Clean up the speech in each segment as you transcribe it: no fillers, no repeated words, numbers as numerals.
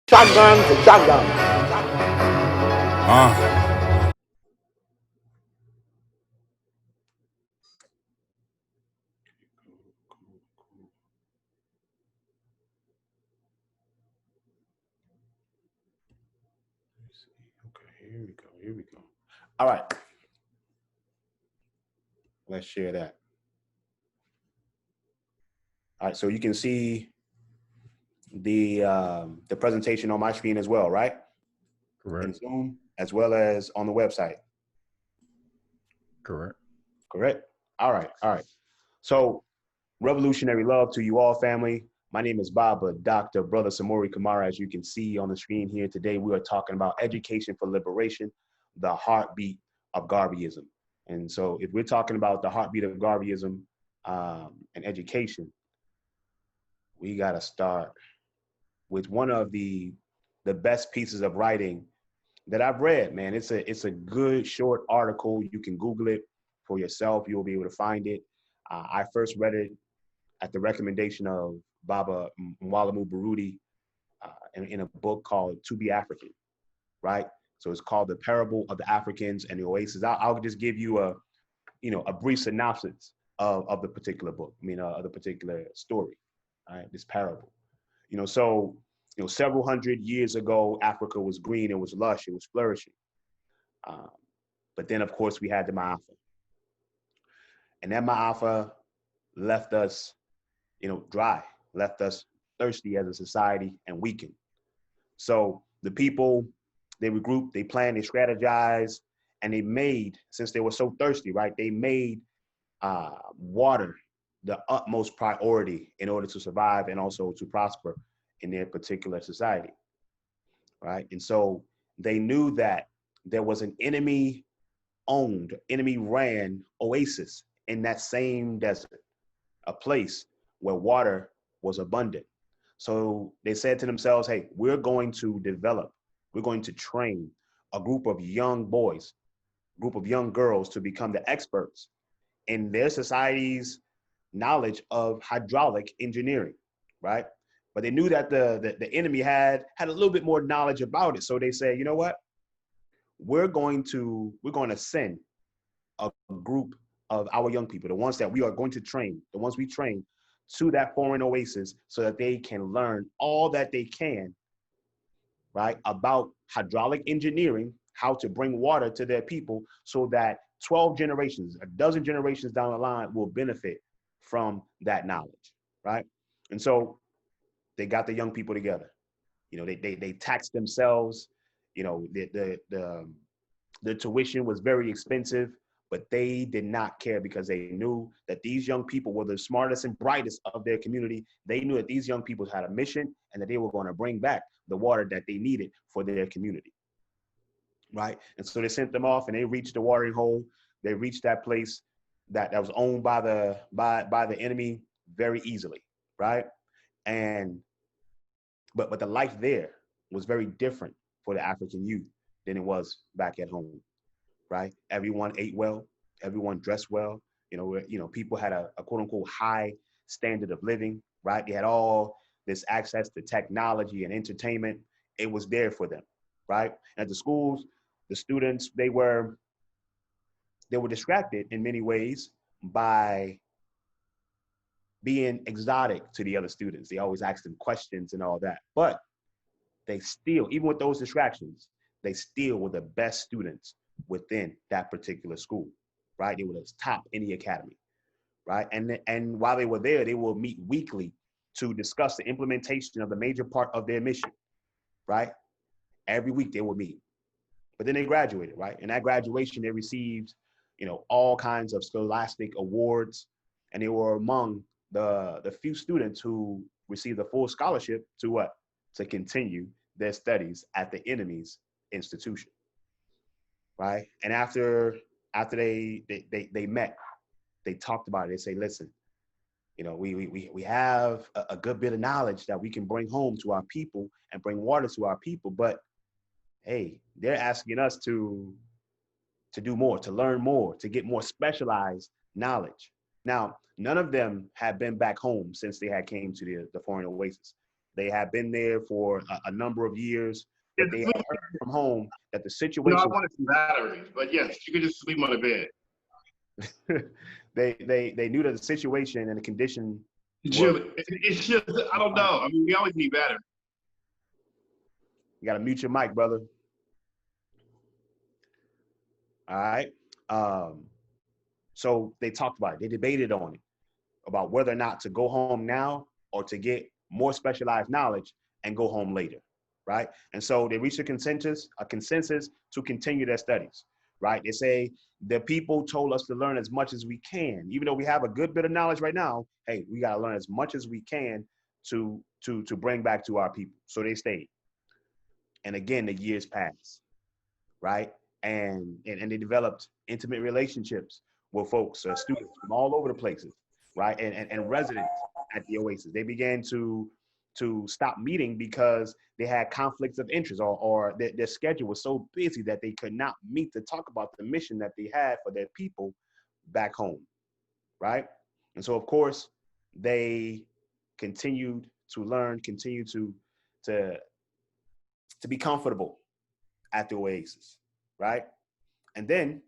Shotgun to shotgun. Okay, here we go. Here we go. All right. Let's share that. All right, so you can see the presentation on my screen as well, right? Correct. In Zoom, as well as on the website. Correct. Correct? All right, all right. So, revolutionary love to you all, family. My name is Baba, Dr. Brother Samori Kamara. As you can see on the screen here today, we are talking about education for liberation, the heartbeat of Garveyism. And so, if we're talking about the heartbeat of Garveyism and education, we got to start with one of the best pieces of writing that I've read, man. It's a good short article. You can Google it for yourself. You'll be able to find it. I first read it at the recommendation of Baba Mwalamu Barudi in a book called To Be African, right? So it's called The Parable of the Africans and the Oasis. I'll just give you a brief synopsis of the particular book. Of the particular story, right? This parable. Several hundred years ago, Africa was green, it was lush, it was flourishing. But then, of course, we had the Ma'afa. And that Ma'afa left us, dry, left us thirsty as a society and weakened. So the people, they regrouped, they planned, they strategized, and they made, since they were so thirsty, right, they made water the utmost priority in order to survive and also to prosper in their particular society, right? And so they knew that there was an enemy-owned, enemy-ran oasis in that same desert, a place where water was abundant. So they said to themselves, hey, we're going to train a group of young boys, group of young girls to become the experts in their society's knowledge of hydraulic engineering, right? But they knew that the enemy had a little bit more knowledge about it. So they said, you know what? We're going to send a group of our young people, the ones that we are going to train, the ones we train, to that foreign oasis so that they can learn all that they can, right, about hydraulic engineering, how to bring water to their people so that 12 generations, a dozen generations down the line will benefit from that knowledge, right? And so they got the young people together. They taxed themselves. The tuition was very expensive, but they did not care because they knew that these young people were the smartest and brightest of their community. They knew that these young people had a mission and that they were going to bring back the water that they needed for their community, right? And so they sent them off and they reached the watering hole. They reached that place that was owned by the enemy very easily, right? And but the life there was very different for the African youth than it was back at home, right? Everyone ate well, everyone dressed well. People had a quote unquote high standard of living, right? They had all this access to technology and entertainment. It was there for them, right? At the schools, the students, they were distracted in many ways by being exotic to the other students. They always asked them questions and all that. But they still, even with those distractions, they still were the best students within that particular school, right? They were the top in the academy, right? And while they were there, they will meet weekly to discuss the implementation of the major part of their mission, right? Every week they would meet. But then they graduated, right? And at graduation, they received, all kinds of scholastic awards, and they were among the few students who received a full scholarship to what? To continue their studies at the enemy's institution, right? And after they met, they talked about it. They say, listen, we have a good bit of knowledge that we can bring home to our people and bring water to our people, but hey, they're asking us to do more, to learn more, to get more specialized knowledge. Now, none of them had been back home since they had came to the foreign oasis. They had been there for a number of years, but they had heard from home that the No, I situation. wanted some batteries, but yes, you could just sleep on the bed. they knew that the situation and the condition was. It's just, I don't know. I mean, we always need batteries. You got to mute your mic, brother. All right. So they talked about it. They debated on it, about whether or not to go home now or to get more specialized knowledge and go home later, right? And so they reached a consensus to continue their studies, right? They say the people told us to learn as much as we can, even though we have a good bit of knowledge right now. Hey, we got to learn as much as we can to bring back to our people. So they stayed, and again the years passed, right? And they developed intimate relationships with folks, students from all over the places, right? And residents at the Oasis. They began to stop meeting because they had conflicts of interest, or their schedule was so busy that they could not meet to talk about the mission that they had for their people back home, right? And so, of course, they continued to learn, continued to be comfortable at the Oasis, right? And then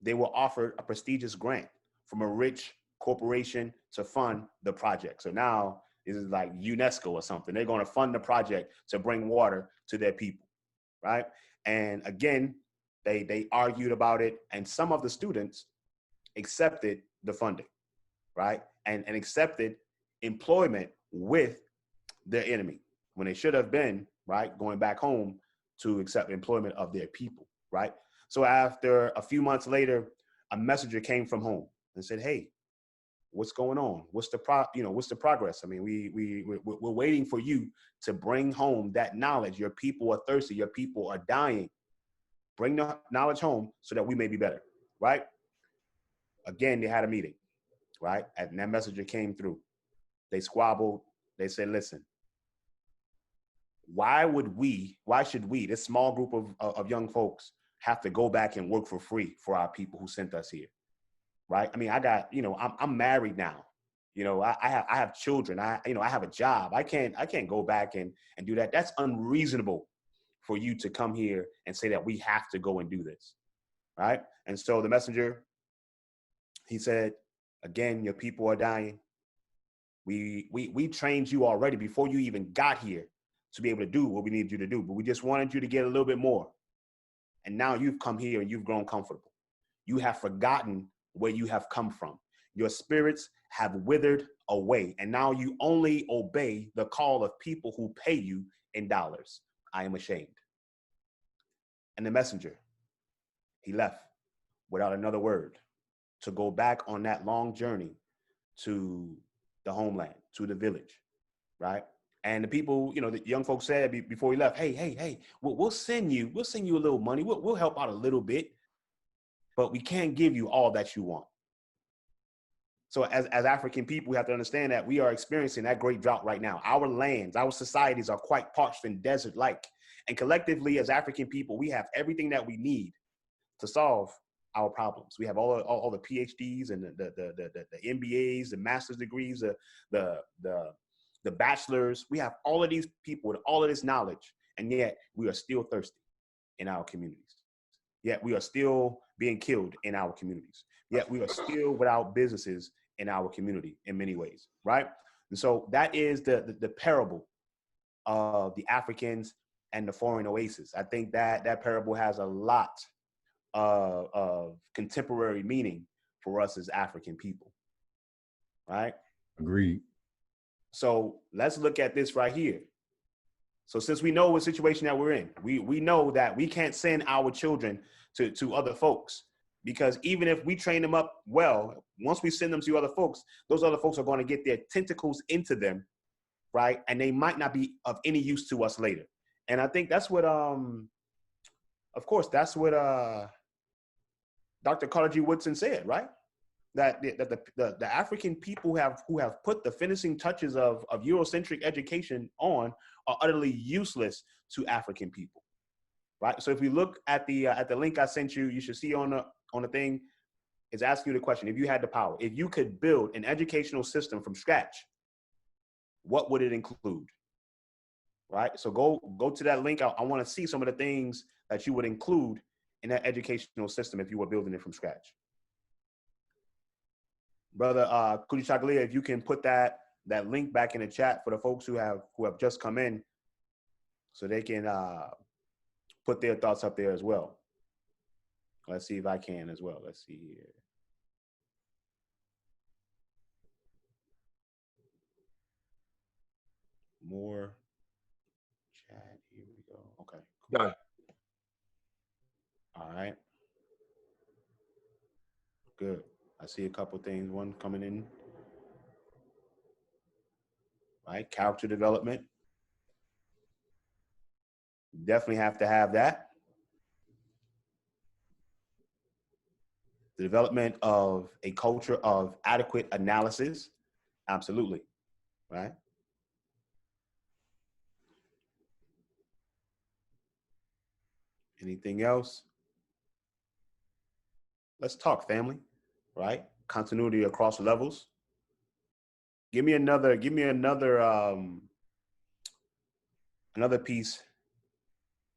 they were offered a prestigious grant from a rich corporation to fund the project. So now this is like UNESCO or something. They're going to fund the project to bring water to their people, right? And again, they argued about it, and some of the students accepted the funding, right? And accepted employment with their enemy when they should have been, right, going back home to accept employment of their people, right? So after a few months later, a messenger came from home and said, "Hey, what's going on? What's the progress? I mean, we're waiting for you to bring home that knowledge. Your people are thirsty. Your people are dying. Bring the knowledge home so that we may be better," right? Again, they had a meeting, right? And that messenger came through. They squabbled. They said, "Listen, why should we, this small group of young folks, have to go back and work for free for our people who sent us here?" Right? I mean, I got, I'm married now. I have children. I have a job. I can't go back and do that. That's unreasonable for you to come here and say that we have to go and do this, right? And so the messenger, he said, "Again, your people are dying. We trained you already before you even got here to be able to do what we needed you to do, but we just wanted you to get a little bit more. And now you've come here and you've grown comfortable. You have forgotten where you have come from. Your spirits have withered away, and now you only obey the call of people who pay you in dollars. I am ashamed." And the messenger, he left without another word to go back on that long journey to the homeland, to the village, right? And the people, the young folks said before he left, hey, we'll send you a little money. We'll help out a little bit, but we can't give you all that you want. So as African people, we have to understand that we are experiencing that great drought right now. Our lands, our societies are quite parched and desert-like. And collectively, as African people, we have everything that we need to solve our problems. We have all the PhDs and the MBAs, the master's degrees, the bachelors. We have all of these people with all of this knowledge, and yet we are still thirsty in our communities. Yet we are still being killed in our communities. Yet we are still without businesses in our community in many ways, right? And so that is the parable of the Africans and the foreign oasis. I think that parable has a lot of contemporary meaning for us as African people, right? Agreed. So let's look at this right here. So since we know what situation that we're in, we know that we can't send our children to other folks, because even if we train them up well, once we send them to other folks, those other folks are going to get their tentacles into them, right? And they might not be of any use to us later. And I think that's what, of course, that's what Dr. Carter G. Woodson said, right? That the African people who have put the finishing touches of Eurocentric education on are utterly useless to African people, right? So if we look at the link I sent you, you should see on the thing, it's asking you the question: if you had the power, if you could build an educational system from scratch, what would it include? right? So go to that link. I want to see some of the things that you would include in that educational system if you were building it from scratch. Brother Kudi Chakalia, if you can put that link back in the chat for the folks who have just come in, so they can put their thoughts up there as well. Let's see if I can as well. Let's see here. More chat. Here we go. Okay. Cool. Done. All right. Good. I see a couple things. One coming in. Right. Character development. Definitely have to have that. The development of a culture of adequate analysis. Absolutely. Right. Anything else? Let's talk, family. Right. Continuity across levels. Give me another piece,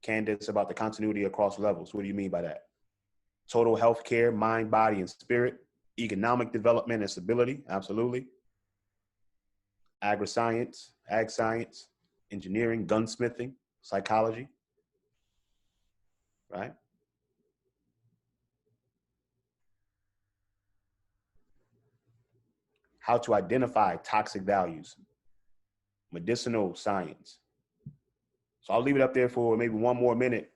Candace, about the continuity across levels. What do you mean by that? Total health care, mind, body, and spirit. Economic development and stability. Absolutely. Agri-science, ag science, engineering, gunsmithing, psychology. Right? How to identify toxic values. Medicinal science. So I'll leave it up there for maybe one more minute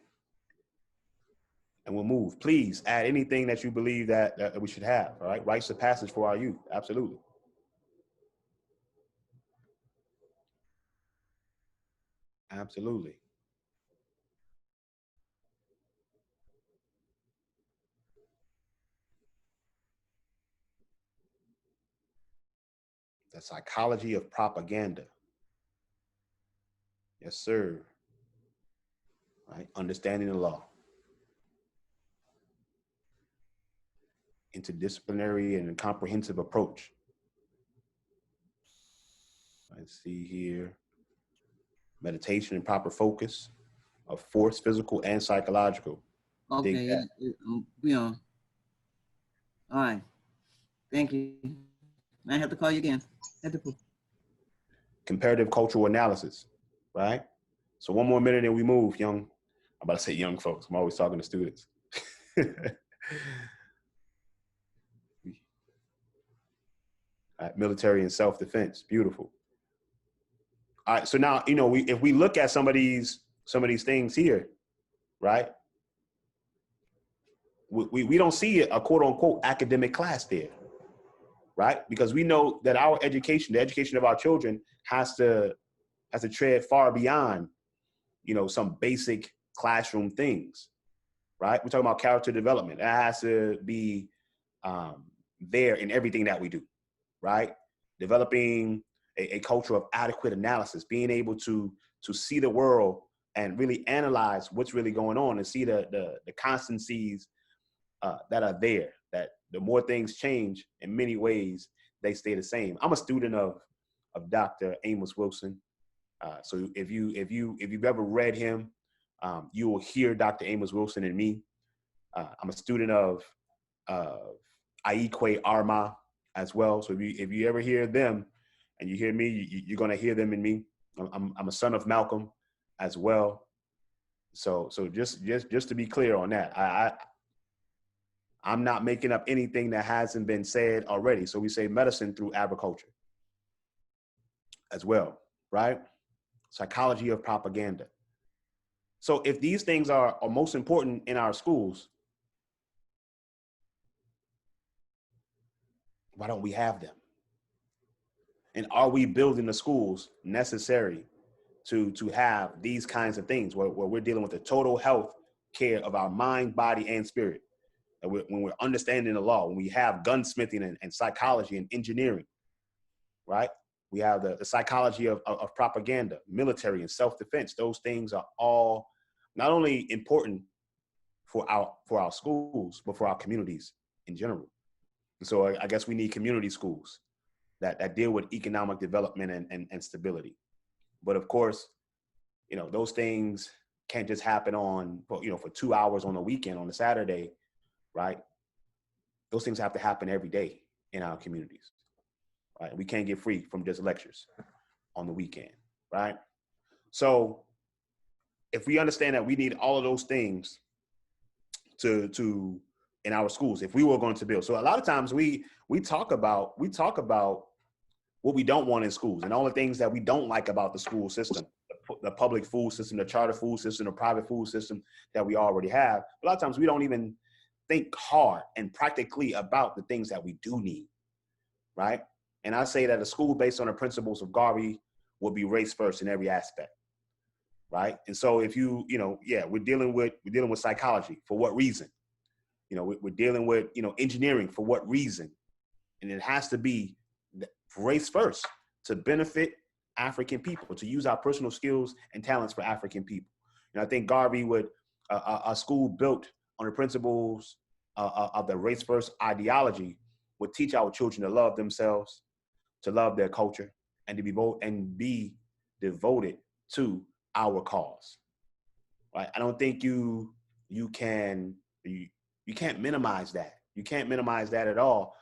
and we'll move. Please add anything that you believe that we should have, all right? Rites of passage for our youth, absolutely. Absolutely. The psychology of propaganda. Yes, sir. Right? Understanding the law. Interdisciplinary and comprehensive approach. Let's see here. Meditation and proper focus of force, physical and psychological. Okay, we on. All right. Thank you. I have to call you again. Comparative cultural analysis, right? So one more minute and we move, I'm about to say young folks. I'm always talking to students. Right, military and self-defense, beautiful. All right, so now, if we look at some of these things here, right? We don't see a quote unquote academic class there, right? Because we know that our education, the education of our children, has to tread far beyond, some basic classroom things, right? We're talking about character development. That has to be there in everything that we do, right? Developing a culture of adequate analysis, being able to see the world and really analyze what's really going on and see the constancies that are there, that the more things change, in many ways, they stay the same. I'm a student of Dr. Amos Wilson. So if you've ever read him, you will hear Dr. Amos Wilson in me. I'm a student of Aikwe Arma as well. So if you ever hear them and you hear me, you're going to hear them in me. I'm a son of Malcolm as well. So just to be clear on that, I'm not making up anything that hasn't been said already. So we say medicine through agriculture as well, right? Psychology of propaganda. So if these things are most important in our schools, why don't we have them? And are we building the schools necessary to have these kinds of things where we're dealing with the total health care of our mind, body, and spirit? And when we're understanding the law, when we have gunsmithing and psychology and engineering, right? We have the psychology of propaganda, military and self-defense. Those things are all not only important for our schools, but for our communities in general. And so I guess we need community schools that deal with economic development and stability. But of course, those things can't just happen for 2 hours on a weekend, on a Saturday, right? Those things have to happen every day in our communities, right? We can't get free from just lectures on the weekend, right? So if we understand that we need all of those things to in our schools, if we were going to build. So a lot of times we talk about what we don't want in schools and all the things that we don't like about the school system, the public food system, the charter food system, the private food system that we already have. A lot of times we don't even think hard and practically about the things that we do need, right? And I say that a school based on the principles of Garvey will be race first in every aspect, right? And so if we're dealing with psychology. For what reason? We're dealing with, engineering. For what reason? And it has to be race first to benefit African people, to use our personal skills and talents for African people. And I think Garvey would, a school built on the principles of the race first ideology would teach our children to love themselves, to love their culture, and to be devoted to our cause. Right? I don't think you can't minimize that. You can't minimize that at all,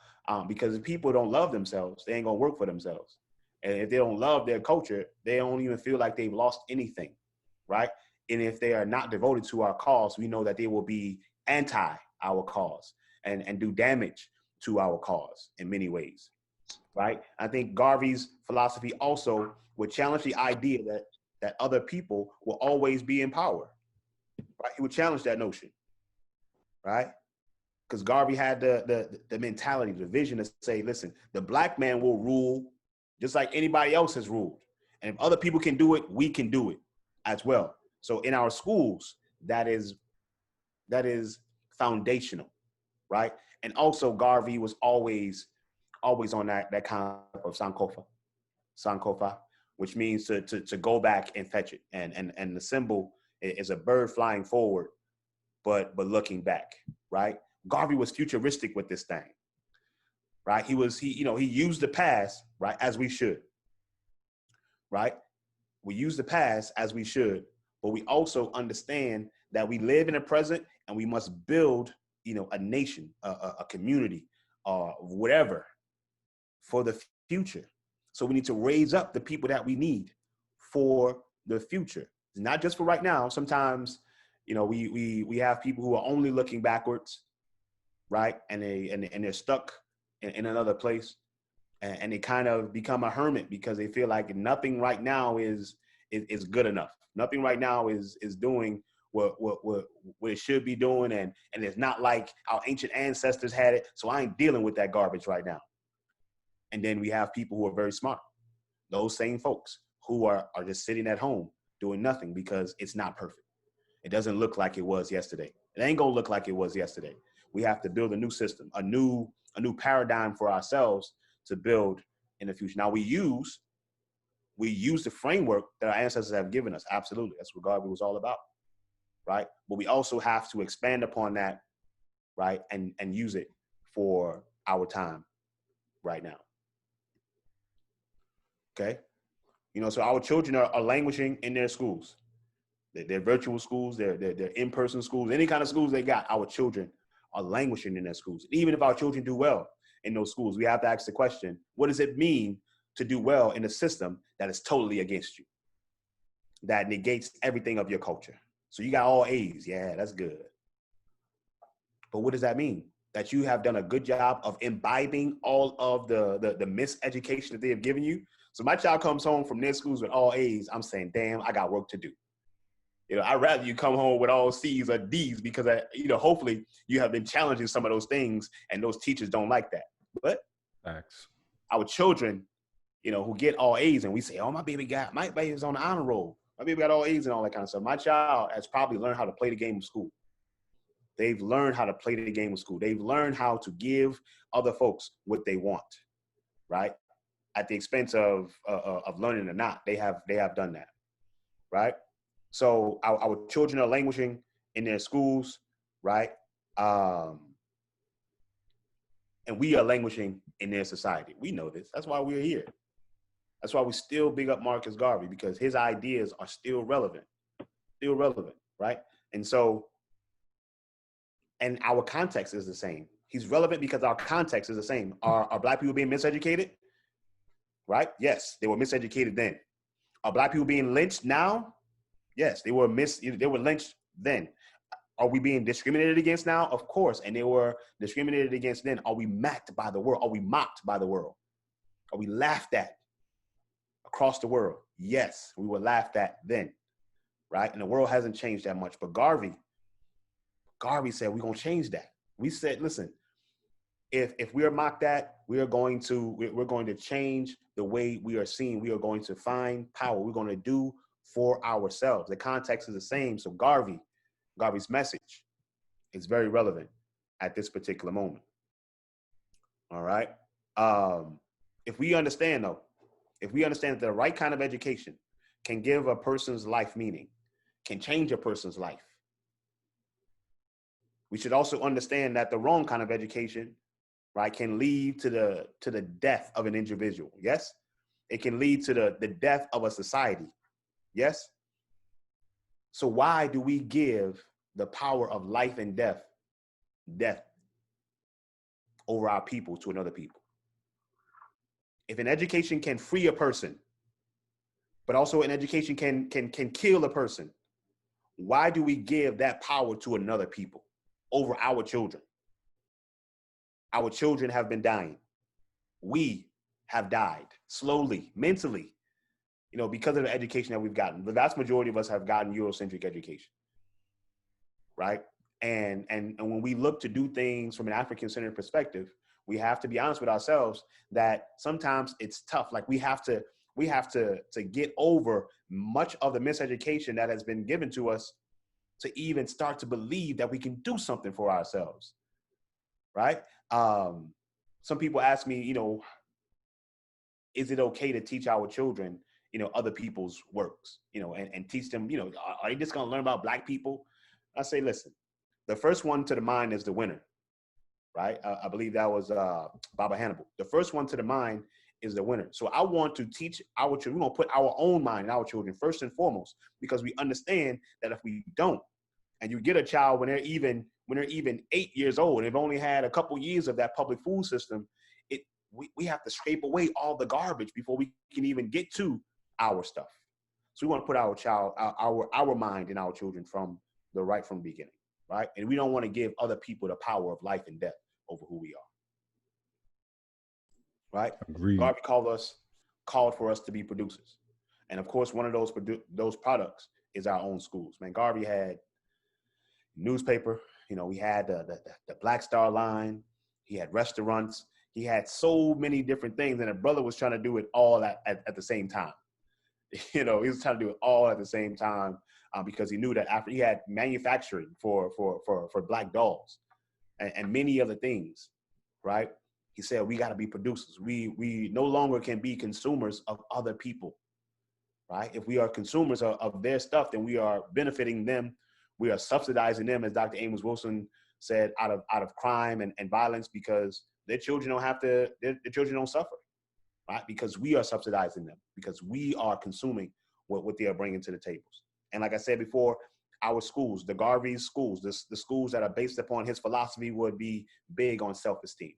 because if people don't love themselves, they ain't gonna work for themselves. And if they don't love their culture, they don't even feel like they've lost anything, right? And if they are not devoted to our cause, we know that they will be anti our cause and do damage to our cause in many ways, right? I think Garvey's philosophy also would challenge the idea that other people will always be in power, right? He would challenge that notion, right? Because Garvey had the mentality, the vision to say, listen, the black man will rule just like anybody else has ruled. And if other people can do it, we can do it as well. So in our schools, that is foundational, right? And also Garvey was always on that concept of Sankofa, which means to go back and fetch it. And the symbol is a bird flying forward, but looking back, right? Garvey was futuristic with this thing, right? He used the past, right, as we should, right? We use the past as we should, but we also understand that we live in the present and we must build, a nation, a community, whatever, for the future. So we need to raise up the people that we need for the future, not just for right now. Sometimes, we have people who are only looking backwards, right? And they're stuck in another place, and they kind of become a hermit because they feel like nothing right now is good enough. Nothing right now is doing what it should be doing, and it's not like our ancient ancestors had it. So I ain't dealing with that garbage right now. And then we have people who are very smart, those same folks who are just sitting at home doing nothing because it's not perfect. It doesn't look like it was yesterday. It ain't gonna look like it was yesterday. We have to build a new system, a new paradigm for ourselves to build in the future. Now we use the framework that our ancestors have given us. Absolutely, that's what Garvey was all about, right? But we also have to expand upon that, right, and use it for our time right now. Okay, so our children are languishing in their schools. They're virtual schools, they're in-person schools, any kind of schools they got. Our children are languishing in their schools. Even if our children do well in those schools, we have to ask the question: what does it mean to do well in a system that is totally against you, that negates everything of your culture? So you got all A's, yeah, that's good. But what does that mean? That you have done a good job of imbibing all of the miseducation that they have given you. So my child comes home from their schools with all A's. I'm saying, damn, I got work to do. I'd rather you come home with all C's or D's because, hopefully you have been challenging some of those things and those teachers don't like that. But Facts. Our children, who get all A's and we say, oh, my baby's on the honor roll. My baby got all A's and all that kind of stuff. My child has probably learned how to play the game of school. They've learned how to play the game of school. They've learned how to give other folks what they want, right? At the expense of learning or not, they have done that, right? So our children are languishing in their schools, right? And we are languishing in their society. We know this. That's why we're here, That's why we still big up Marcus Garvey, because his ideas are still relevant, right? And so, and our context is the same. He's relevant because our context is the same. Are Black people being miseducated? Right? Yes, they were miseducated then. Are Black people being lynched now? Yes, they were lynched then. Are we being discriminated against now? Of course, and they were discriminated against then. Are we mocked by the world? Are we mocked by the world? Are we laughed at across the world? Yes, we were laughed at then, right? And the world hasn't changed that much. But Garvey said, we're gonna change that. We said, listen, if we are mocked at, we're going to change the way we are seen. We are going to find power. We're going to do for ourselves. The context is the same. So Garvey's message is very relevant at this particular moment. All right. If we understand that the right kind of education can give a person's life meaning, can change a person's life, we should also understand that the wrong kind of education, right, can lead to the death of an individual. Yes, it can lead to the death of a society. Yes. So why do we give the power of life and death over our people to another people? If an education can free a person, but also an education can kill a person, why do we give that power to another people over our children? Our children have been dying. We have died slowly, mentally, because of the education that we've gotten. The vast majority of us have gotten Eurocentric education, right? And when we look to do things from an African-centered perspective, we have to be honest with ourselves that sometimes it's tough. Like we have to get over much of the miseducation that has been given to us to even start to believe that we can do something for ourselves, right? Some people ask me, is it okay to teach our children, other people's works, and teach them, are they just going to learn about Black people? I say, listen, the first one to the mind is the winner, right? I believe that was Baba Hannibal. The first one to the mind is the winner. So I want to teach our children, we're going to put our own mind in our children first and foremost, because we understand that if we don't, and you get a child when they're even 8 years old, and they've only had a couple years of that public food system, we have to scrape away all the garbage before we can even get to our stuff. So we want to put our mind in our children from the beginning, right? And we don't want to give other people the power of life and death over who we are, right? Agreed. Garvey called for us to be producers, and of course, one of those products is our own schools. Man, Garvey had newspaper. We had the Black Star Line. He had restaurants. He had so many different things, and a brother was trying to do it all at the same time. He was trying to do it all at the same time because he knew that after he had manufacturing for Black dolls and many other things, right? He said, we got to be producers. We no longer can be consumers of other people, right? If we are consumers of their stuff, then we are benefiting them. We are subsidizing them, as Dr. Amos Wilson said, out of crime and violence, because their children don't suffer, right? Because we are subsidizing them, because we are consuming what they are bringing to the tables. And like I said before, our schools, the Garvey schools, the schools that are based upon his philosophy would be big on self-esteem.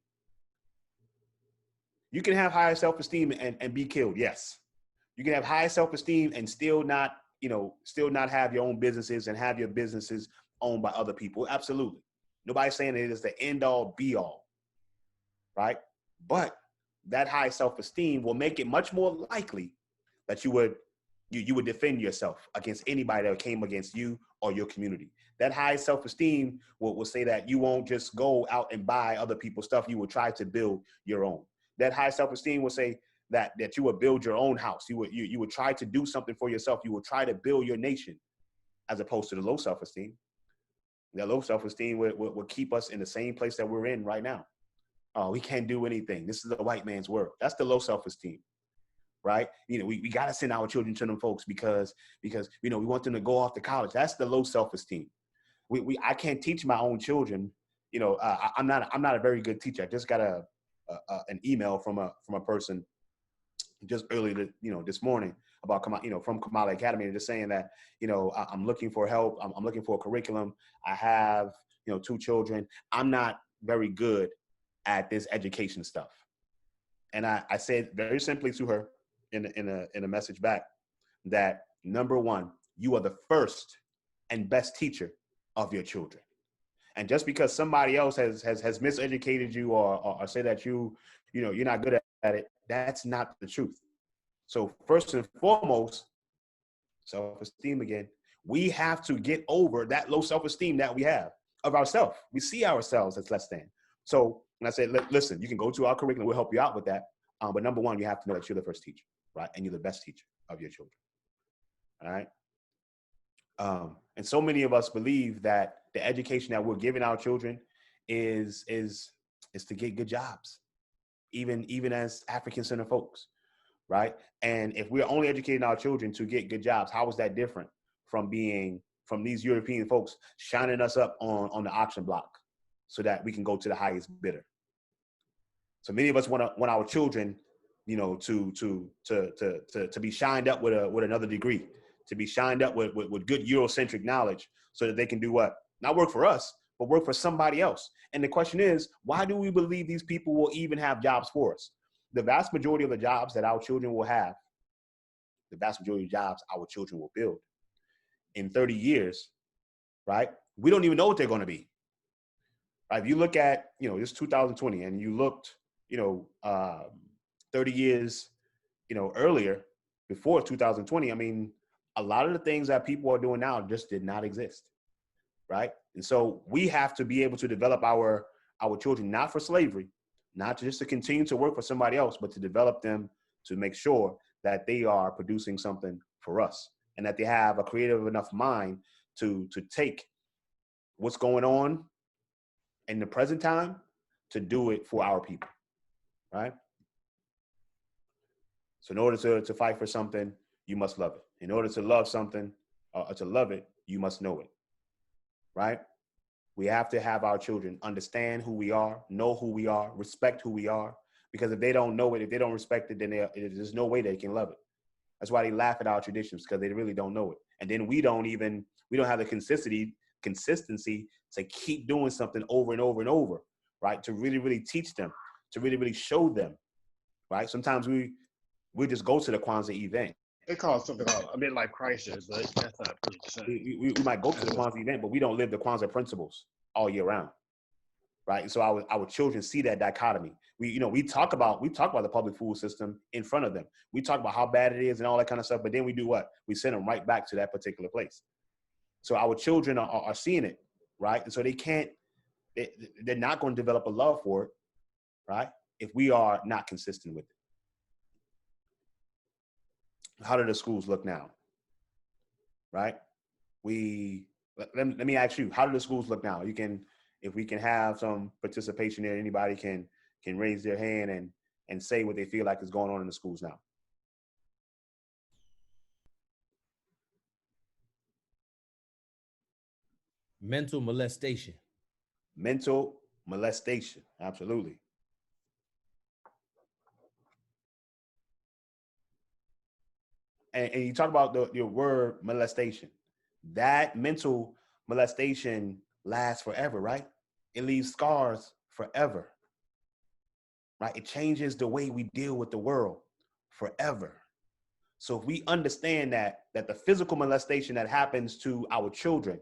You can have higher self-esteem and be killed, yes. You can have high self-esteem and still not have your own businesses and have your businesses owned by other people. Absolutely. Nobody's saying it is the end all be all, right? But that high self-esteem will make it much more likely that you would defend yourself against anybody that came against you or your community. That high self-esteem will say that you won't just go out and buy other people's stuff. You will try to build your own. That high self-esteem will say that you would build your own house. You would try to do something for yourself. You would try to build your nation, as opposed to the low self-esteem. That low self-esteem would keep us in the same place that we're in right now. Oh, we can't do anything. This is the white man's world. That's the low self-esteem, right? We got to send our children to them folks because we want them to go off to college. That's the low self-esteem. I can't teach my own children. I'm not a very good teacher. I just got an email from a person just earlier, this morning about from Kamala Academy, and just saying that, I'm looking for help. I'm looking for a curriculum. I have, 2 children. I'm not very good at this education stuff. And I said very simply to her in a message back that, number one, you are the first and best teacher of your children. And just because somebody else has miseducated you or say that you're not good at it, that's not the truth. So first and foremost, self-esteem again. We have to get over that low self-esteem that we have of ourselves. We see ourselves as less than. So when I said, listen, you can go to our curriculum, we'll help you out with that. But number one, you have to know that you're the first teacher, right? And you're the best teacher of your children. All right. And so many of us believe that the education that we're giving our children is to get good jobs, even as African-centered folks, right? And if we're only educating our children to get good jobs, how is that different from these European folks shining us up on the auction block so that we can go to the highest bidder? So many of us want our children, to be shined up with another degree, to be shined up with good Eurocentric knowledge so that they can do what? Not work for us, but work for somebody else. And the question is, why do we believe these people will even have jobs for us? The vast majority of the jobs that our children will have, the vast majority of jobs our children will build in 30 years, right? We don't even know what they're going to be. Right? If you look at, this 2020 and you looked, 30 years, earlier, before 2020, I mean, a lot of the things that people are doing now just did not exist, right? And so we have to be able to develop our children, not for slavery, not just to continue to work for somebody else, but to develop them to make sure that they are producing something for us and that they have a creative enough mind to take what's going on in the present time to do it for our people, right? So in order to fight for something, you must love it. In order to love something or to love it, you must know it, right? We have to have our children understand who we are, know who we are, respect who we are, because if they don't know it, if they don't respect it, then there's no way they can love it. That's why they laugh at our traditions, because they really don't know it. And then we don't have the consistency to keep doing something over and over and over, right? To really, really teach them, to really, really show them, right? Sometimes we just go to the Kwanzaa event. They call it something called a midlife crisis, but that's not really the same. We might go to the Kwanzaa event, but we don't live the Kwanzaa principles all year round, right? And so our children see that dichotomy. We talk about the public food system in front of them. We talk about how bad it is and all that kind of stuff, but then we do what? We send them right back to that particular place. So our children are seeing it, right? And so they're not going to develop a love for it, right? If we are not consistent with it. How do the schools look now? Right? Let me ask you, how do the schools look now? If we can have some participation there, anybody can raise their hand and say what they feel like is going on in the schools now. Mental molestation. Mental molestation, absolutely. And you talk about your word molestation. That mental molestation lasts forever, right? It leaves scars forever, right? It changes the way we deal with the world forever. So if we understand that the physical molestation that happens to our children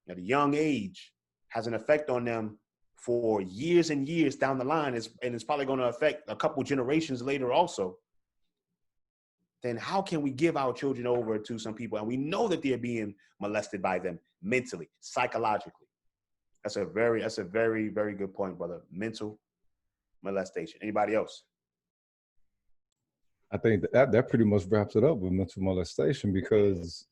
at a young age has an effect on them for years and years down the line, and it's probably going to affect a couple generations later also, then how can we give our children over to some people and we know that they're being molested by them mentally, psychologically? That's a very, very good point, brother. Mental molestation. Anybody else? I think that pretty much wraps it up with mental molestation, because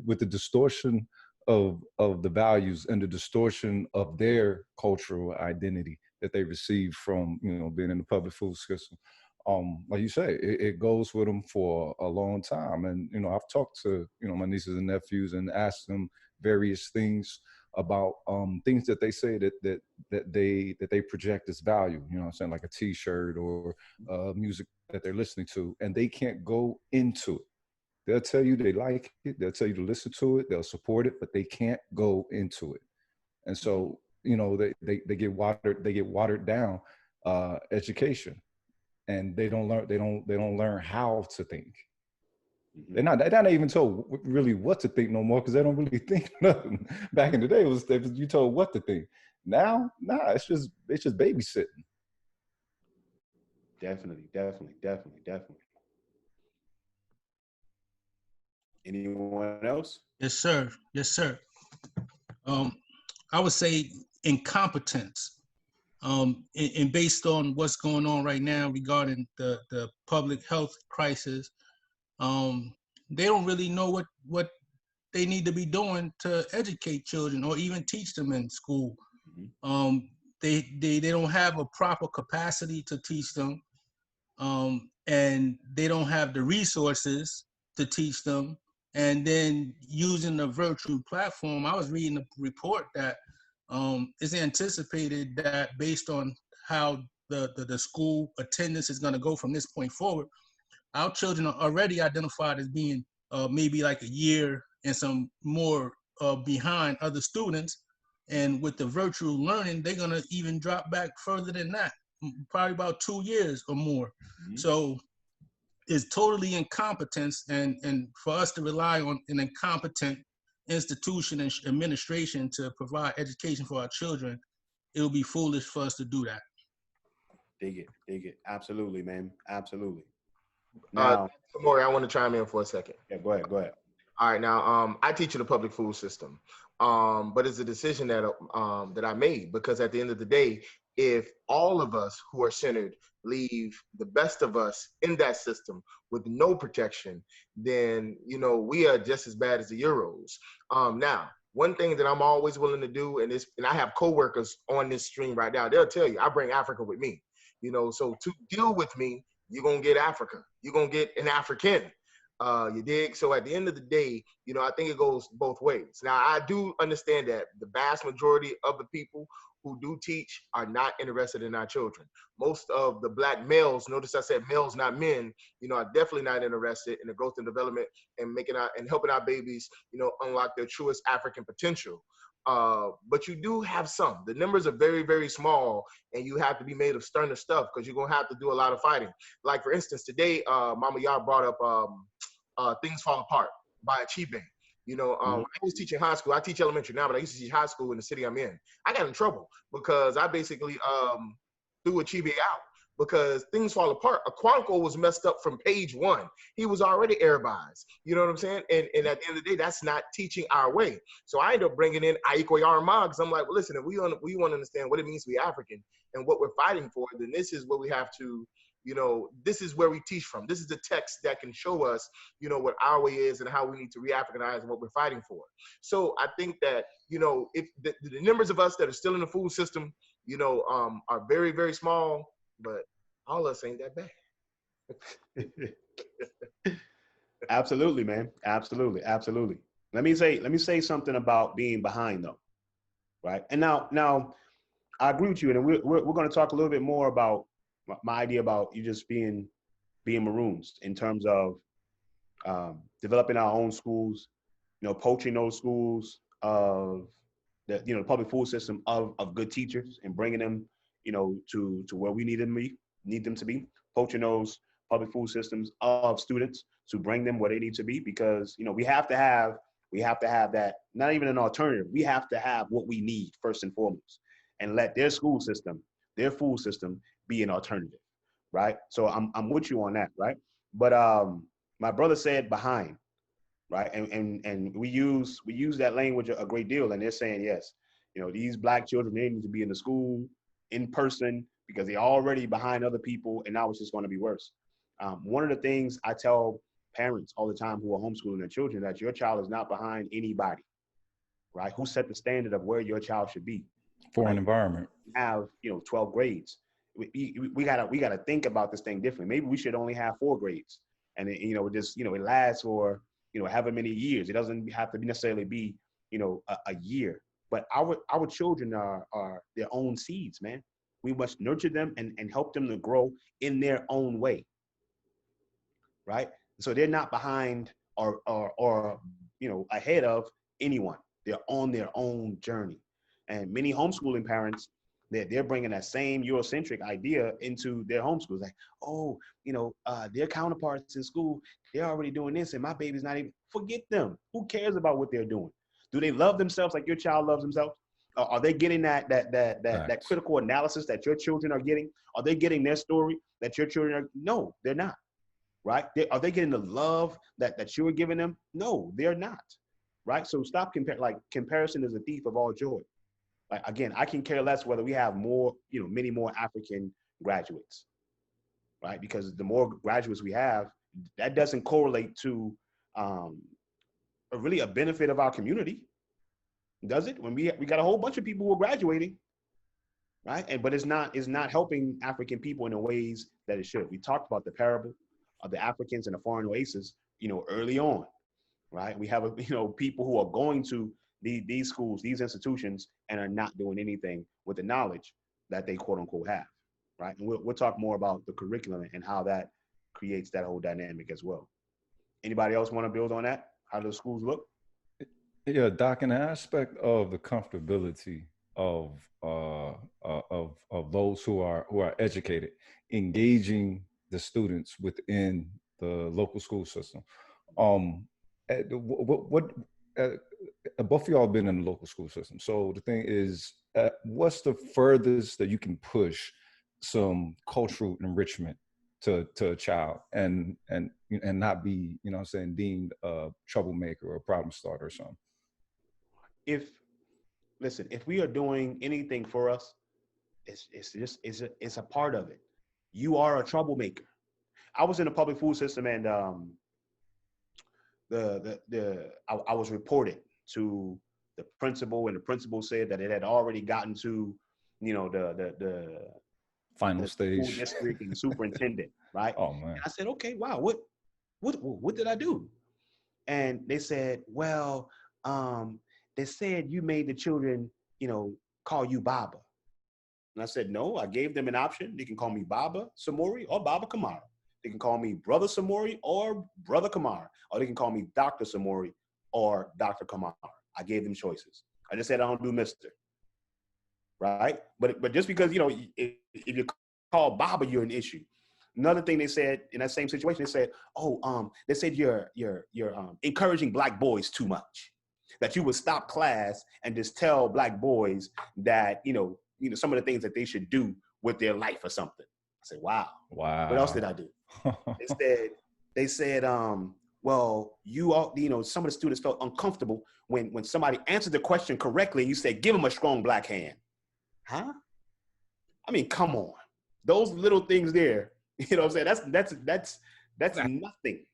with the distortion of the values and the distortion of their cultural identity that they receive from being in the public food system. Like you say, it goes with them for a long time. And, I've talked to, my nieces and nephews and asked them various things about things that they say that they project as value. You know what I'm saying? Like a T-shirt or music that they're listening to, and they can't go into it. They'll tell you they like it. They'll tell you to listen to it. They'll support it, but they can't go into it. And so, you know, they get watered down education, and they don't learn how to think. They're not even told really what to think no more, because they don't really think nothing. Back in the day, it was you told what to think. Now, it's just babysitting. Definitely. Anyone else? Yes, sir. Yes, sir. I would say incompetence. And based on what's going on right now regarding the public health crisis, they don't really know what they need to be doing to educate children or even teach them in school. They don't have a proper capacity to teach them, and they don't have the resources to teach them. And then using the virtual platform, I was reading a report that it's anticipated that based on how the school attendance is going to go from this point forward, our children are already identified as being maybe like a year and some more behind other students. And with the virtual learning, they're going to even drop back further than that, probably about 2 years or more. So it's totally incompetence. And for us to rely on an incompetent institution and administration to provide education for our children, it would be foolish for us to do that. Dig it. Absolutely, man. Absolutely. Now, Samori, I want to chime in for a second. Yeah, go ahead. All right, now I teach in the public food system, but it's a decision that I made, because at the end of the day, if all of us who are centered leave the best of us in that system with no protection, then we are just as bad as the Euros. Now, one thing that I'm always willing to do, and I have coworkers on this stream right now, they'll tell you I bring Africa with me. So to deal with me, you're gonna get Africa. You're gonna get an African. You dig? So at the end of the day, I think it goes both ways. Now, I do understand that the vast majority of the people who do teach are not interested in our children. Most of the Black males, notice I said males, not men, are definitely not interested in the growth and development and helping our babies, unlock their truest African potential. But you do have some. The numbers are very, very small, and you have to be made of sterner stuff, because you're gonna have to do a lot of fighting. Like, for instance, today, Mama Yah brought up Things Fall Apart by Achibe. When I was teaching high school, I teach elementary now, but I used to teach high school in the city I'm in. I got in trouble because I basically threw Achibe out, because Things Fall Apart. Aquanko was messed up from page 1. He was already Arabized. You know what I'm saying? And at the end of the day, that's not teaching our way. So I ended up bringing in Aiko Yarma, because I'm like, well, listen, if we want to understand what it means to be African and what we're fighting for, then this is what we have to, this is where we teach from. This is the text that can show us, what our way is and how we need to re-Africanize and what we're fighting for. So I think that, if the numbers of us that are still in the food system, are very, very small, but all of us ain't that bad. Absolutely, man. Absolutely. Let me say something about being behind, though, right? And now, I agree with you, and we're going to talk a little bit more about my idea about you just being maroons in terms of developing our own schools, poaching those schools of the public food system of good teachers and bringing them, to where we need them to be, poaching those public food systems of students to bring them where they need to be, because we have to have that, not even an alternative. We have to have what we need first and foremost, and let their school system, their food system, be an alternative, right? So I'm with you on that, right? But my brother said behind, right? And we use that language a great deal, and they're saying, yes, these Black children, they need to be in the school in person because they're already behind other people, and now it's just going to be worse. One of the things I tell parents all the time who are homeschooling their children, that your child is not behind anybody, right? Who set the standard of where your child should be? For an environment. Have 12 grades. We gotta think about this thing differently. Maybe we should only have 4 grades, and it lasts for however many years. It doesn't have to necessarily be a year. But our children are their own seeds, man. We must nurture them and help them to grow in their own way, right? So they're not behind or ahead of anyone. They're on their own journey. And many homeschooling parents, they're bringing that same Eurocentric idea into their homeschools. Like, oh, their counterparts in school, they're already doing this, and my baby's not even. Forget them. Who cares about what they're doing? Do they love themselves like your child loves themselves? Are they getting that critical analysis that your children are getting? Are they getting their story that your children are? No, they're not. Right? Are they getting the love that you are giving them? No, they're not. Right? So stop comparing. Like, comparison is a thief of all joy. Like, again, I can care less whether we have more, many more African graduates, right? Because the more graduates we have, that doesn't correlate to really a benefit of our community, does it? When we got a whole bunch of people who are graduating, right? But it's not helping African people in the ways that it should. We talked about the parable of the Africans and the foreign oasis, early on, right? We have people who are going to these schools, these institutions, and are not doing anything with the knowledge that they quote unquote have, right? And we'll talk more about the curriculum and how that creates that whole dynamic as well. Anybody else want to build on that? How do the schools look? Yeah, Doc, in the aspect of the comfortability of those who are educated, engaging the students within the local school system. Both of y'all have been in the local school system. So the thing is, what's the furthest that you can push some cultural enrichment to a child and not be, deemed a troublemaker or a problem starter or something? If we are doing anything for us, it's a part of it. You are a troublemaker. I was in the public food system, and I was reported to the principal, and the principal said that it had already gotten to, the final stage, school district and the superintendent, right? Oh man! And I said, okay, wow, what did I do? And they said, well, they said you made the children, call you Baba. And I said, no, I gave them an option. They can call me Baba Samori or Baba Kamara. They can call me Brother Samori or Brother Kamara, or they can call me Dr. Samori or Dr. Kamara. I gave them choices. I just said I don't do Mr. Right? But just because, if you're called Baba, you're an issue. Another thing they said in that same situation, they said, they said you're encouraging Black boys too much. That you would stop class and just tell Black boys that, some of the things that they should do with their life or something. I said, wow. What else did I do? They said, well, you all, some of the students felt uncomfortable when somebody answered the question correctly. You said, give them a strong Black hand. Huh? I mean, come on. Those little things there, what I'm saying? That's nothing,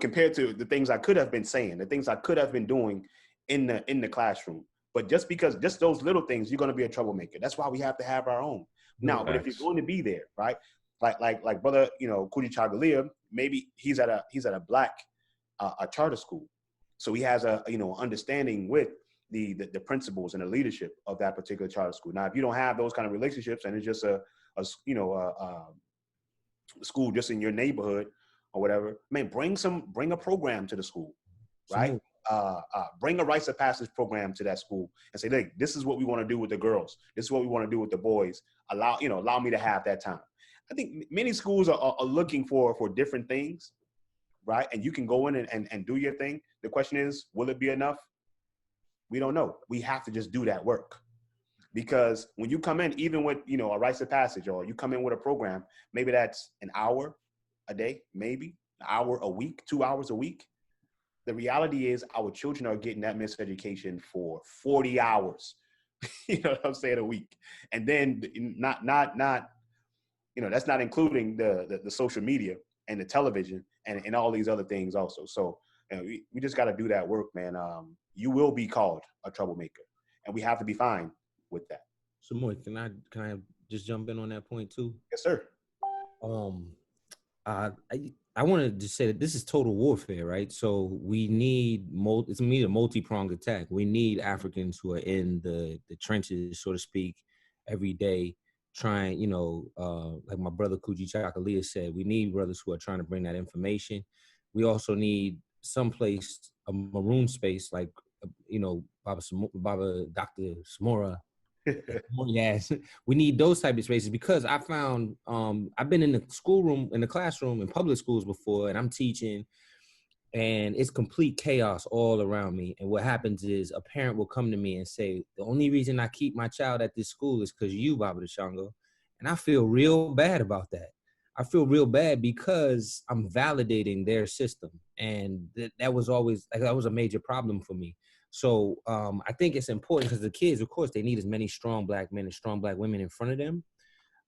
compared to the things I could have been saying, the things I could have been doing in the classroom. But just those little things, you're going to be a troublemaker. That's why we have to have our own. Now, but if you're going to be there, right? Like brother, Kudi Chagalia, maybe he's at a Black a charter school, so he has a understanding with the principals and the leadership of that particular charter school. Now, if you don't have those kind of relationships and it's just a school just in your neighborhood or whatever, man, bring a program to the school, right? Bring a rites of passage program to that school and say, look, this is what we want to do with the girls. This is what we want to do with the boys. Allow me to have that time. I think many schools are looking for different things, right? And you can go in and do your thing. The question is, will it be enough? We don't know. We have to just do that work. Because when you come in, even with, a rites of passage, or you come in with a program, maybe that's an hour a day, maybe an hour a week, 2 hours a week. The reality is our children are getting that miseducation for 40 hours, what I'm saying, a week. And then not that's not including the social media and the television and all these other things also. So we just got to do that work, man. You will be called a troublemaker, and we have to be fine with that. Samori, can I just jump in on that point too? Yes, sir. I wanted to say that this is total warfare, right? So we need it's me a multi-pronged attack. We need Africans who are in the trenches, so to speak, every day, trying, like my brother Kuji Chakalia said, we need brothers who are trying to bring that information. We also need someplace, a maroon space, like Baba Dr. Samora. Yes, we need those type of spaces, because I found I've been in the classroom in public schools before, and I'm teaching, and it's complete chaos all around me. And what happens is a parent will come to me and say, the only reason I keep my child at this school is because you, Baba Shango. And I feel real bad about that. I feel real bad because I'm validating their system. And that was always, like, that was a major problem for me. So I think it's important, because the kids, of course, they need as many strong Black men and strong Black women in front of them.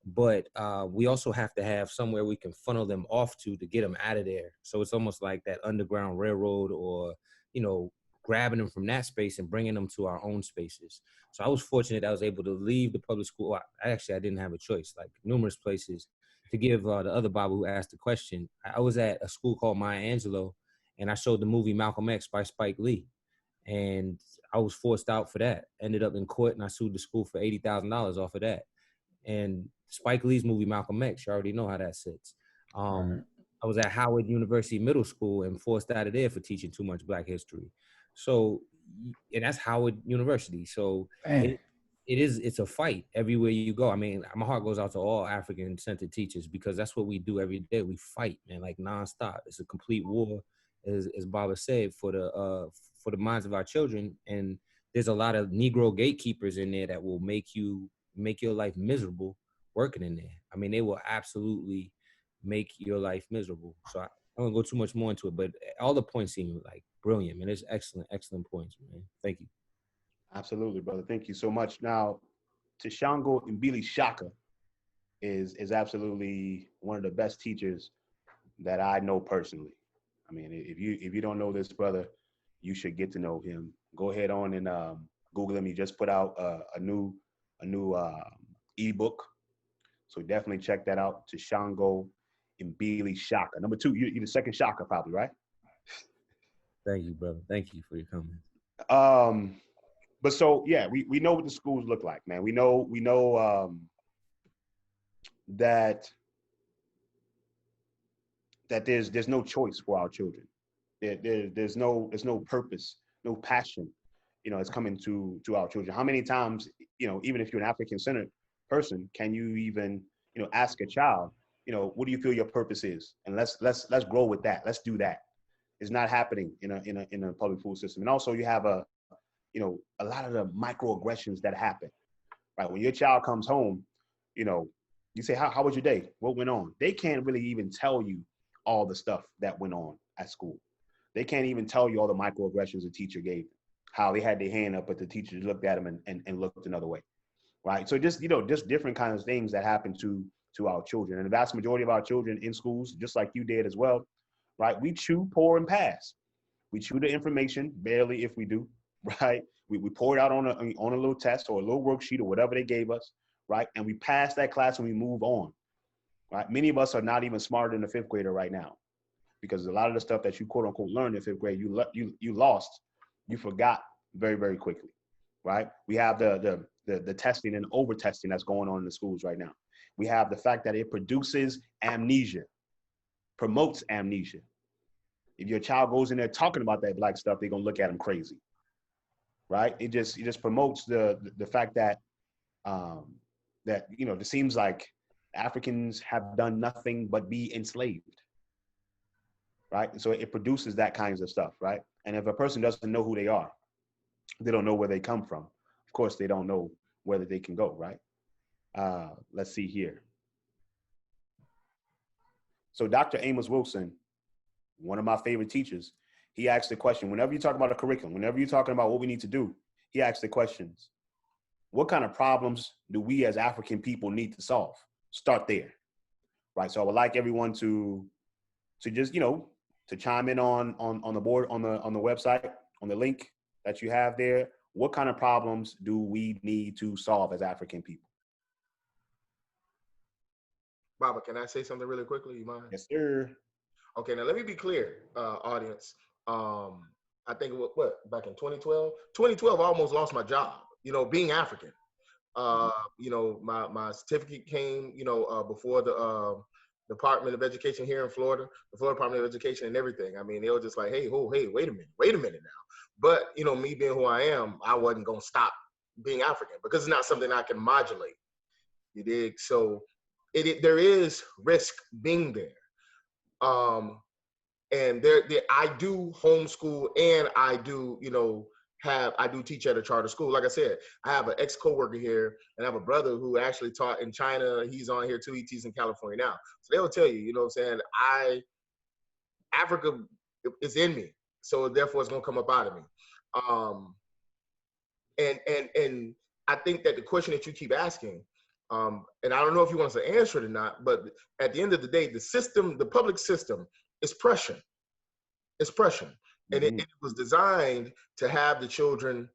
But we also have to have somewhere we can funnel them off to get them out of there. So it's almost like that Underground Railroad, or, grabbing them from that space and bringing them to our own spaces. So I was fortunate I was able to leave the public school. I didn't have a choice, like numerous places. To give the other Baba who asked the question, I was at a school called Maya Angelou, and I showed the movie Malcolm X by Spike Lee. And I was forced out for that. Ended up in court, and I sued the school for $80,000 off of that. And Spike Lee's movie Malcolm X, you already know how that sits. Right. I was at Howard University Middle School and forced out of there for teaching too much Black history. So, and that's Howard University. So it's a fight everywhere you go. I mean, my heart goes out to all African-centered teachers, because that's what we do every day. We fight, man, like nonstop. It's a complete war, as Baba said, for the minds of our children. And there's a lot of Negro gatekeepers in there that will make your life miserable working in there. I mean, they will absolutely make your life miserable. So I don't go too much more into it, but all the points seem like brilliant, man. It's excellent points, man. Thank you. Absolutely, brother. Thank you so much. Now, Tashango Mbili Shaka is absolutely one of the best teachers that I know personally. I mean, if you don't know this brother, you should get to know him. Go ahead on and Google him. He just put out a new ebook, so definitely check that out. Tashango Mbili Shaka. Number 2, you're the second Shaka, probably, right? Thank you, brother. Thank you for your comments. But so yeah, we know what the schools look like, man. We know that there's no choice for our children. There's no purpose, no passion, it's coming to our children. How many times, even if you're an African-centered person, can you even, ask a child, what do you feel your purpose is? And let's grow with that. Let's do that. It's not happening in a public school system. And also you have a lot of the microaggressions that happen, right? When your child comes home, you say, how was your day? What went on? They can't really even tell you all the stuff that went on at school. They can't even tell you all the microaggressions the teacher gave them, how they had their hand up, but the teacher looked at them and looked another way, right? So just different kinds of things that happen to our children. And the vast majority of our children in schools, just like you did as well, right? We chew, pour, and pass. We chew the information, barely if we do, right? We pour it out on a little test or a little worksheet or whatever they gave us, right? And we pass that class and we move on, right? Many of us are not even smarter than a 5th grader right now, because a lot of the stuff that you quote unquote learned in 5th grade, you lost, you forgot very, very quickly, right? We have the testing and over testing that's going on in the schools right now. We have the fact that it produces amnesia, promotes amnesia. If your child goes in there talking about that Black stuff, they're gonna look at them crazy, right? It just promotes the fact that it seems like Africans have done nothing but be enslaved, right? And so it produces that kinds of stuff, right? And if a person doesn't know who they are, they don't know where they come from. Of course, they don't know whether they can go, right? Let's see here. So Dr. Amos Wilson, one of my favorite teachers, he asked the question, whenever you talk about a curriculum, whenever you're talking about what we need to do, he asked the questions, what kind of problems do we as African people need to solve? Start there, right? So I would like everyone to just, to chime in on the board, on the website, on the link that you have there. What kind of problems do we need to solve as African people? Baba, can I say something really quickly? You mind? Yes, sir. Okay, now let me be clear, audience. I think what back in 2012, 2012, I almost lost my job. You know, being African. You know, my certificate came, you know, before the Department of Education here in Florida, the Florida Department of Education and everything. I mean, they were just like, hey, wait a minute now. But, you know, me being who I am, I wasn't going to stop being African because it's not something I can modulate. You dig? So there is risk being there. And I do homeschool and I do, you know, I do teach at a charter school. Like I said, I have an ex-coworker here and I have a brother who actually taught in China. He's on here too. He teaches in California now. So they'll tell you, you know what I'm saying? Africa is in me. So therefore it's going to come up out of me. And I think that the question that you keep asking, and I don't know if you want us to answer it or not, but at the end of the day, the public system is pressure. It's pressure. And it was designed to have the children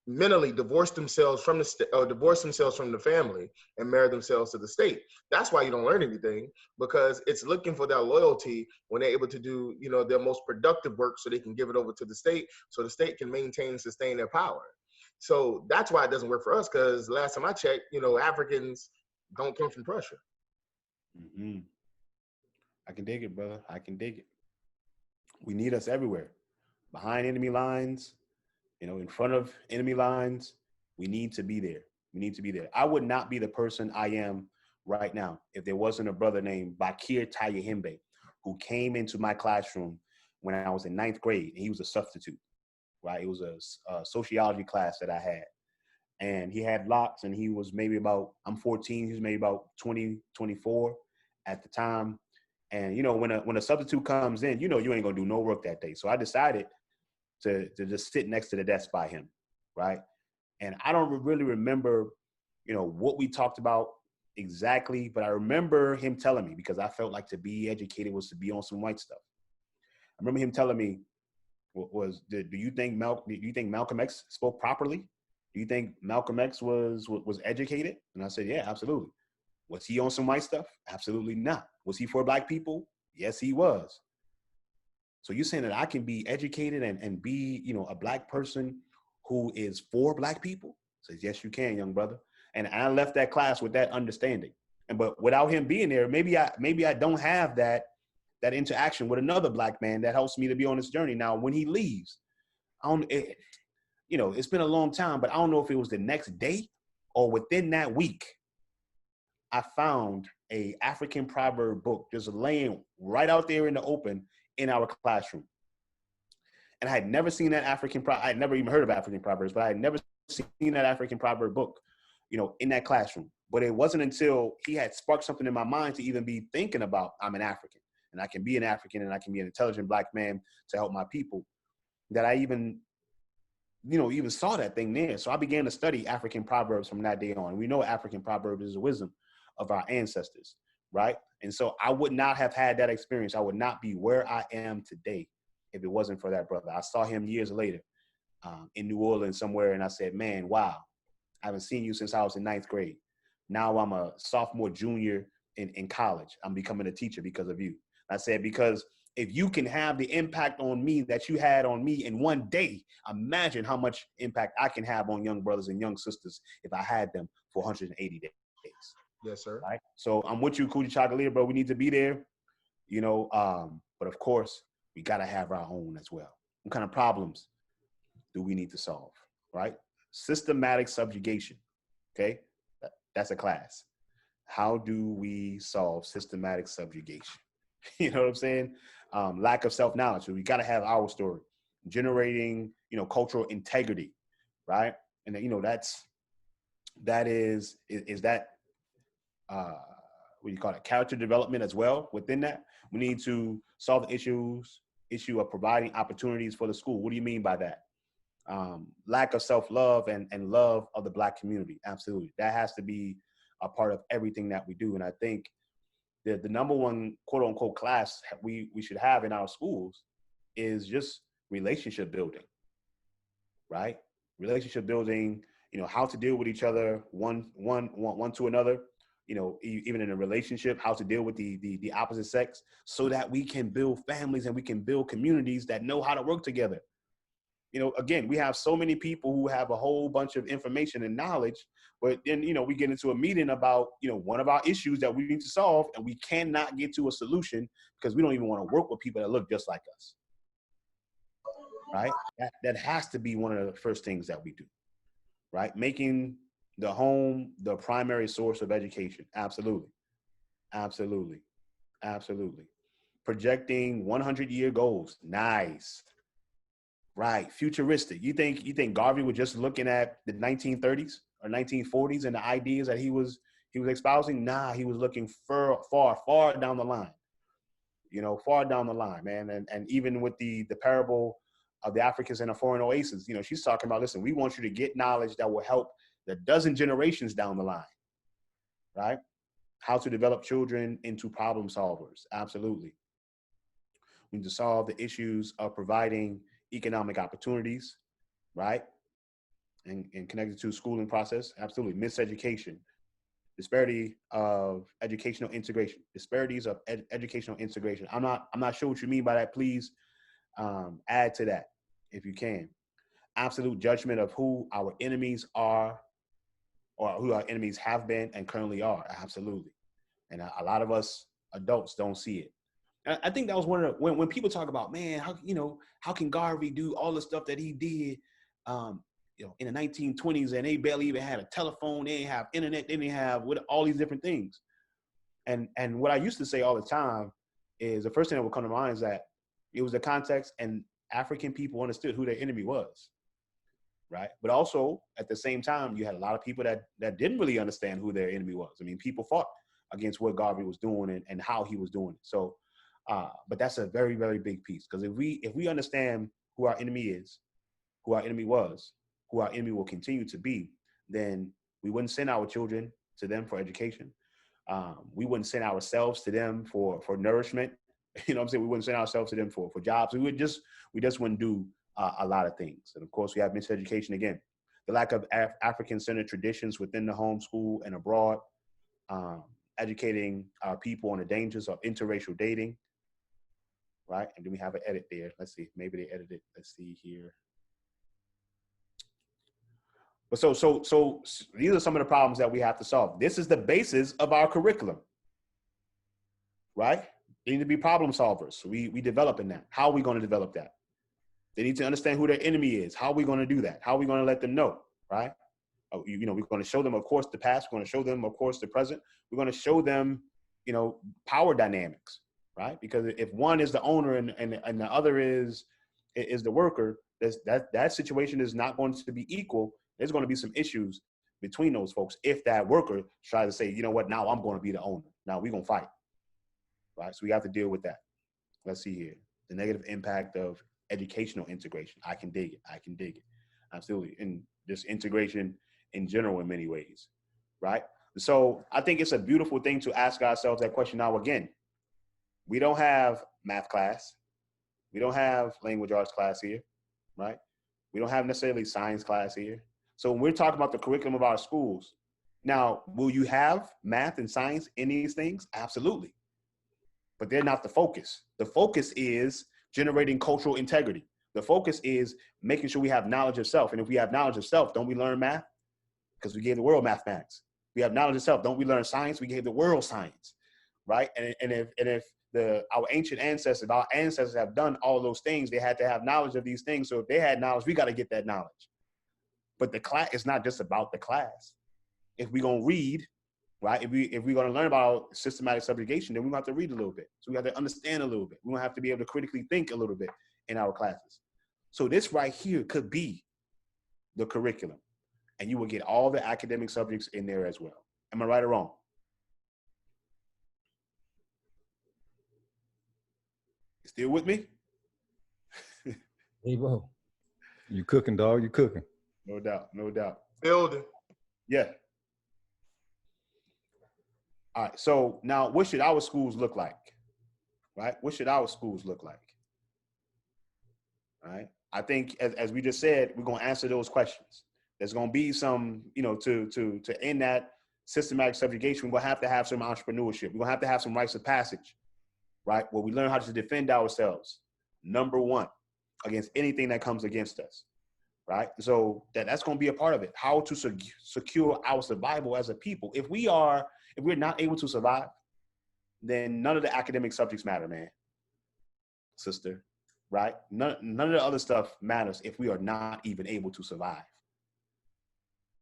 mentally divorce themselves from the family and marry themselves to the state. That's why you don't learn anything, because it's looking for that loyalty when they're able to do, you know, their most productive work so they can give it over to the state so the state can maintain and sustain their power. So that's why it doesn't work for us, because last time I checked, you know, Africans don't come from pressure. Mm-hmm. I can dig it, brother. I can dig it. We need us everywhere. Behind enemy lines, you know, in front of enemy lines, we need to be there. We need to be there. I would not be the person I am right now if there wasn't a brother named Bakir Tayahimbe who came into my classroom when I was in 9th grade, and he was a substitute, right? It was a sociology class that I had. And he had locks, and he was maybe about, I'm 14, he was maybe about 20, 24 at the time. And, you know, when a substitute comes in, you know, you ain't gonna do no work that day. So I decided to just sit next to the desk by him, right? And I don't really remember, you know, what we talked about exactly, but I remember him telling me, because I felt like to be educated was to be on some white stuff. I remember him telling me, do you think Malcolm X spoke properly? Do you think Malcolm X was educated? And I said, yeah, absolutely. Was he on some white stuff? Absolutely not. Was he for black people? Yes, he was. So you're saying that I can be educated and be, you know, a black person who is for black people? Says, yes, you can, young brother. And I left that class with that understanding. But without him being there, maybe I don't have that interaction with another black man that helps me to be on this journey. Now, when he leaves, you know, it's been a long time, but I don't know if it was the next day or within that week, I found a African proverb book just laying right out there in the open in our classroom. And I had never seen that I had never even heard of African proverbs, but I had never seen that African proverb book, you know, in that classroom. But it wasn't until he had sparked something in my mind to even be thinking about, I'm an African and I can be an African and I can be an intelligent black man to help my people, that I even saw that thing there. So I began to study African proverbs from that day on. We know African proverbs is the wisdom of our ancestors, right? And so I would not have had that experience. I would not be where I am today if it wasn't for that brother. I saw him years later in New Orleans somewhere, and I said, man, wow, I haven't seen you since I was in 9th grade. Now I'm a sophomore, junior in college. I'm becoming a teacher because of you. I said, because if you can have the impact on me that you had on me in one day, imagine how much impact I can have on young brothers and young sisters if I had them for 180 days. Yes, sir. Right? So I'm with you, Coochie Chocolate, bro. We need to be there, you know, but of course, we got to have our own as well. What kind of problems do we need to solve, right? Systematic subjugation, okay? That's a class. How do we solve systematic subjugation? You know what I'm saying? Lack of self-knowledge. So we got to have our story. Generating, you know, cultural integrity, right? And, you know, that is that, what do you call it? Character development as well. Within that, we need to solve the issue of providing opportunities for the school. What do you mean by that? Lack of self-love and love of the Black community. Absolutely. That has to be a part of everything that we do. And I think the number one quote unquote class we should have in our schools is just relationship building, right? Relationship building, you know, how to deal with each other, one to another, even in a relationship, how to deal with the opposite sex, so that we can build families and we can build communities that know how to work together. Again, we have so many people who have a whole bunch of information and knowledge, but then, we get into a meeting about, one of our issues that we need to solve, and we cannot get to a solution because we don't even want to work with people that look just like us. Right? That has to be one of the first things that we do, right? Making the home the primary source of education. Absolutely. Absolutely. Absolutely. Projecting 100-year goals. Nice. Right. Futuristic. You think Garvey was just looking at the 1930s or 1940s and the ideas that he was espousing? Nah, he was looking far down the line. Far down the line, man. And even with the parable of the Africans and the foreign oasis, she's talking about, listen, we want you to get knowledge that will help the dozen generations down the line, right? How to develop children into problem solvers. Absolutely. We need to solve the issues of providing economic opportunities, right? And connected to schooling process. Absolutely. Miseducation, disparity of educational integration, disparities of educational integration. I'm not sure what you mean by that. Please add to that if you can. Absolute judgment of who our enemies are, or who our enemies have been and currently are. Absolutely. And a lot of us adults don't see it. And I think that was one of the, when people talk about, man, how can Garvey do all the stuff that he did, in the 1920s, and they barely even had a telephone, they didn't have internet, they didn't have all these different things. And what I used to say all the time is, the first thing that would come to mind is that it was the context, and African people understood who their enemy was. Right. But also at the same time, you had a lot of people that didn't really understand who their enemy was. I mean, people fought against what Garvey was doing and how he was doing it. So, but that's a very, very big piece, because if we understand who our enemy is, who our enemy was, who our enemy will continue to be, then we wouldn't send our children to them for education. We wouldn't send ourselves to them for nourishment. You know what I'm saying? We wouldn't send ourselves to them for jobs. We just wouldn't do a lot of things. And of course, we have miseducation again. The lack of African-centered traditions within the home, school, and abroad. Educating our people on the dangers of interracial dating. Right? And then we have an edit there. Let's see. Maybe they edited. Let's see here. But so these are some of the problems that we have to solve. This is the basis of our curriculum. Right? They need to be problem solvers. So we develop in that. How are we going to develop that? They need to understand who their enemy is. How are we going to do that? How are we going to let them know, right? We're going to show them, of course, the past. We're going to show them, of course, the present. We're going to show them, power dynamics, right? Because if one is the owner and the other is the worker, that situation is not going to be equal. There's going to be some issues between those folks if that worker tries to say, you know what, now I'm going to be the owner. Now we're going to fight, right? So we have to deal with that. Let's see here. The negative impact of educational integration. I can dig it. Absolutely. And just integration in general in many ways, right? So I think it's a beautiful thing to ask ourselves that question now. Again, we don't have math class. We don't have language arts class here, right? We don't have necessarily science class here. So when we're talking about the curriculum of our schools, now, will you have math and science in these things? Absolutely. But they're not the focus. The focus is generating cultural integrity. The focus is making sure we have knowledge of self. And if we have knowledge of self, don't we learn math? Because we gave the world mathematics. We have knowledge of self. Don't we learn science? We gave the world science, right? And if our ancient ancestors, our ancestors have done all those things, they had to have knowledge of these things. So if they had knowledge, we got to get that knowledge. But the class is not just about the class. If we're going to read, right? If we're going to learn about systematic subjugation, then we have to read a little bit. So we have to understand a little bit. We have to be able to critically think a little bit in our classes. So this right here could be the curriculum, and you will get all the academic subjects in there as well. Am I right or wrong? You still with me? Hey, bro. You cooking, dog? You cooking? No doubt. No doubt. Building. Yeah. All right. So now, what should our schools look like? Right? What should our schools look like? All right. I think, as we just said, we're going to answer those questions. There's going to be some, to end that systematic subjugation, we're going to have some entrepreneurship. We're going to have some rites of passage, right? Where we learn how to defend ourselves, number one, against anything that comes against us, right? So that's going to be a part of it. How to secure our survival as a people. If we're not able to survive, then none of the academic subjects matter, man, sister, right? None of the other stuff matters if we are not even able to survive,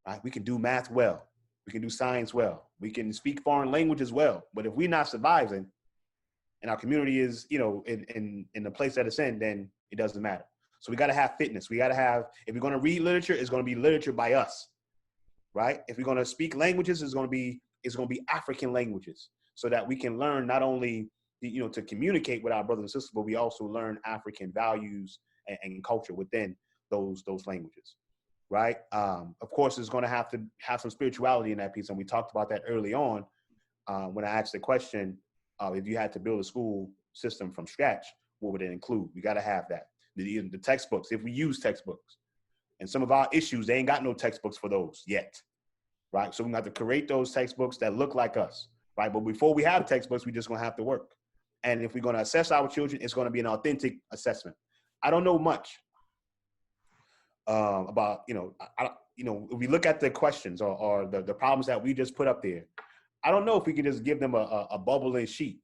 right? We can do math well. We can do science well. We can speak foreign languages well. But if we're not surviving and our community is, in the place that it's in, then it doesn't matter. So we got to have fitness. We got to have, if we're going to read literature, it's going to be literature by us, right? If we're going to speak languages, it's going to be African languages, so that we can learn not only, to communicate with our brothers and sisters, but we also learn African values and culture within those languages, right? Of course, it's going to have some spirituality in that piece, and we talked about that early on when I asked the question, if you had to build a school system from scratch, what would it include? We got to have that. The textbooks, if we use textbooks. And some of our issues, they ain't got no textbooks for those yet, right? So we have to create those textbooks that look like us, right? But before we have textbooks, we're just going to have to work. And if we're going to assess our children, it's going to be an authentic assessment. I don't know much about, if we look at the questions or the problems that we just put up there, I don't know if we can just give them a bubbling sheet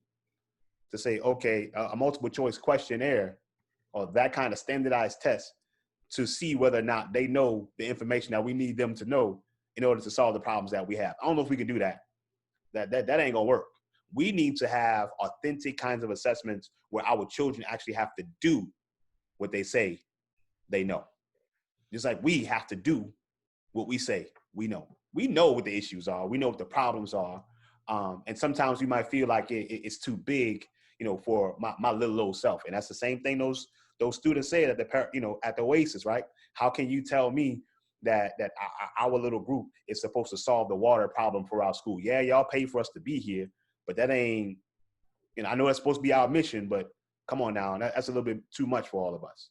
to say, okay, a multiple choice questionnaire or that kind of standardized test to see whether or not they know the information that we need them to know in order to solve the problems that we have. I don't know if we can do that. That ain't gonna work. We need to have authentic kinds of assessments where our children actually have to do what they say they know. Just like we have to do what we say we know. We know what the issues are. We know what the problems are. And sometimes we might feel like it's too big, for my little old self. And that's the same thing those students say at the Oasis, right? How can you tell me that our little group is supposed to solve the water problem for our school? Yeah, y'all pay for us to be here, but that ain't, I know that's supposed to be our mission, but come on now, that's a little bit too much for all of us,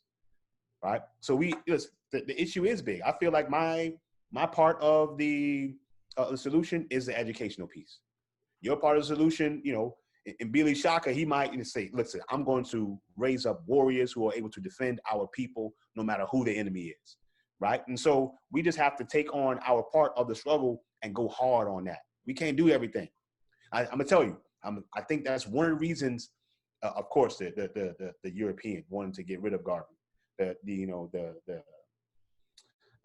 right? So the issue is big. I feel like my part of the solution is the educational piece. Your part of the solution, in Billy Shaka, he might say, listen, I'm going to raise up warriors who are able to defend our people no matter who the enemy is, right? And so we just have to take on our part of the struggle and go hard on that. We can't do everything. I'm gonna tell you, I think that's one of the reasons, of course, the European wanted to get rid of Garvey, the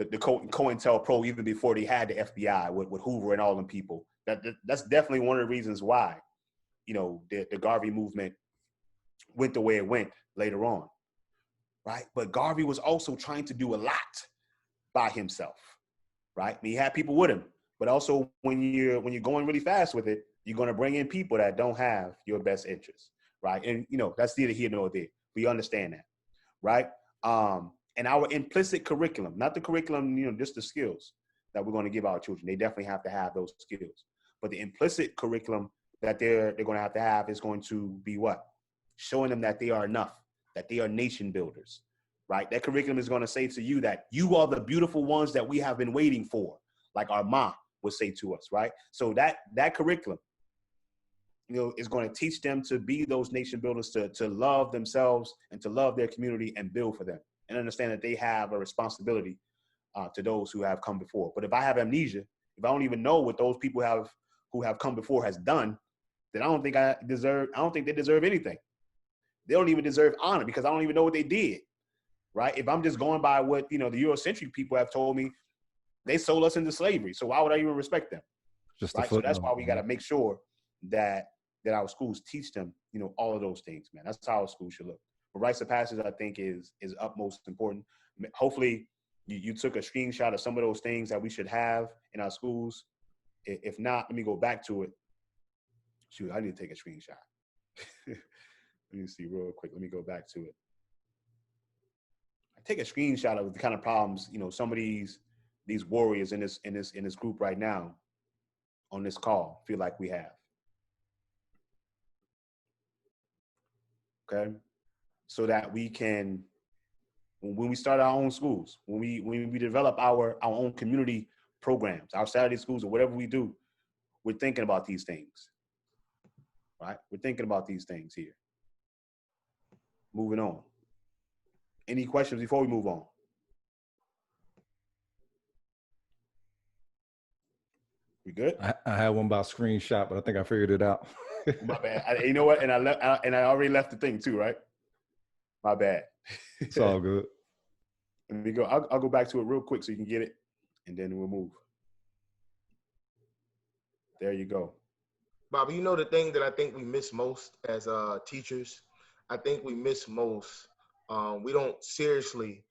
COINTELPRO, even before they had the FBI with Hoover and all them people. That's definitely one of the reasons why, the Garvey movement went the way it went later on, right? But Garvey was also trying to do a lot by himself, right? He had people with him, but also when you're going really fast with it, you're going to bring in people that don't have your best interests, right? And that's neither here nor there. We understand that, right? And our implicit curriculum, not the curriculum, just the skills that we're going to give our children. They definitely have to have those skills, but the implicit curriculum that they're going to have is going to be what? Showing them that they are enough, that they are nation builders, right? That curriculum is going to say to you that you are the beautiful ones that we have been waiting for, like our ma would say to us, right? So that curriculum, is going to teach them to be those nation builders, to love themselves and to love their community and build for them and understand that they have a responsibility to those who have come before. But if I have amnesia, if I don't even know what those people who have come before has done, then I don't think they deserve anything. They don't even deserve honor because I don't even know what they did, right? If I'm just going by what, the Eurocentric people have told me, they sold us into slavery. So why would I even respect them? Just right? So that's why we got to make sure that our schools teach them, all of those things, man. That's how our schools should look. But rites of passage, I think, is utmost important. Hopefully, you took a screenshot of some of those things that we should have in our schools. If not, let me go back to it. Shoot, I need to take a screenshot. Let me see real quick. Let me go back to it. I take a screenshot of the kind of problems, some of these warriors in this group right now on this call feel like we have. Okay, so that we can, when we start our own schools, when we develop our own community programs, our Saturday schools or whatever we do, we're thinking about these things, right? We're thinking about these things here. Moving on. Any questions before we move on? We good? I had one about screenshot, but I think I figured it out. My bad. You know what? And I already left the thing too, right? My bad. It's all good. Let me go. I'll go back to it real quick so you can get it, and then we'll move. There you go. Bobby, you know the thing that I think we miss most as teachers? I think we miss most. We don't seriously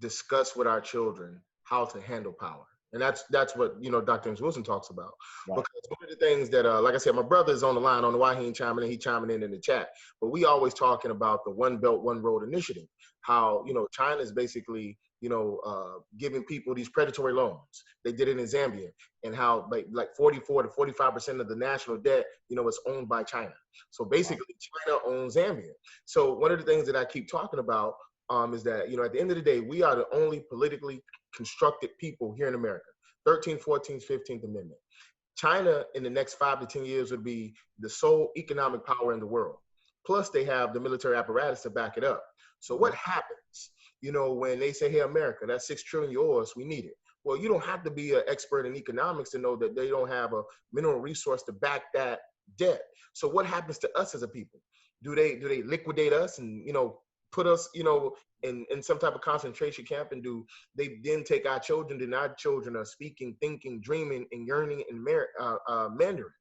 discuss with our children how to handle power. And that's what, Dr. James Wilson talks about. Right. Because one of the things that, like I said, my brother is on the line. I don't know why he ain't chiming in. He chiming in the chat. But we always talking about the One Belt, One Road initiative. How, China is basically, giving people these predatory loans. They did it in Zambia. And how like 44 to 45% of the national debt, is owned by China. So basically, China owns Zambia. So one of the things that I keep talking about is that, at the end of the day, we are the only politically constructed people here in America. 13th, 14th, 15th Amendment. China in the next 5 to 10 years would be the sole economic power in the world. Plus they have the military apparatus to back it up. So what happens, when they say, hey, America, that's $6 trillion yours, we need it. Well, you don't have to be an expert in economics to know that they don't have a mineral resource to back that debt. So what happens to us as a people? Do they liquidate us and, put us, in some type of concentration camp, and do they then take our children, and our children are speaking, thinking, dreaming, and yearning in Mandarin?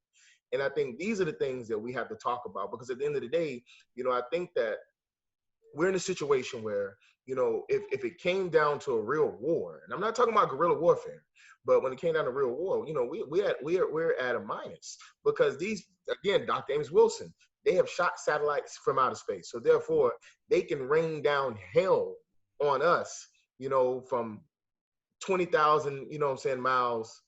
And I think these are the things that we have to talk about, because at the end of the day, I think that we're in a situation where, if it came down to a real war, and I'm not talking about guerrilla warfare, but when it came down to real war, we're at a minus, because these, again, Dr. James Wilson, they have shot satellites from outer space. So therefore, they can rain down hell on us, from 20,000, miles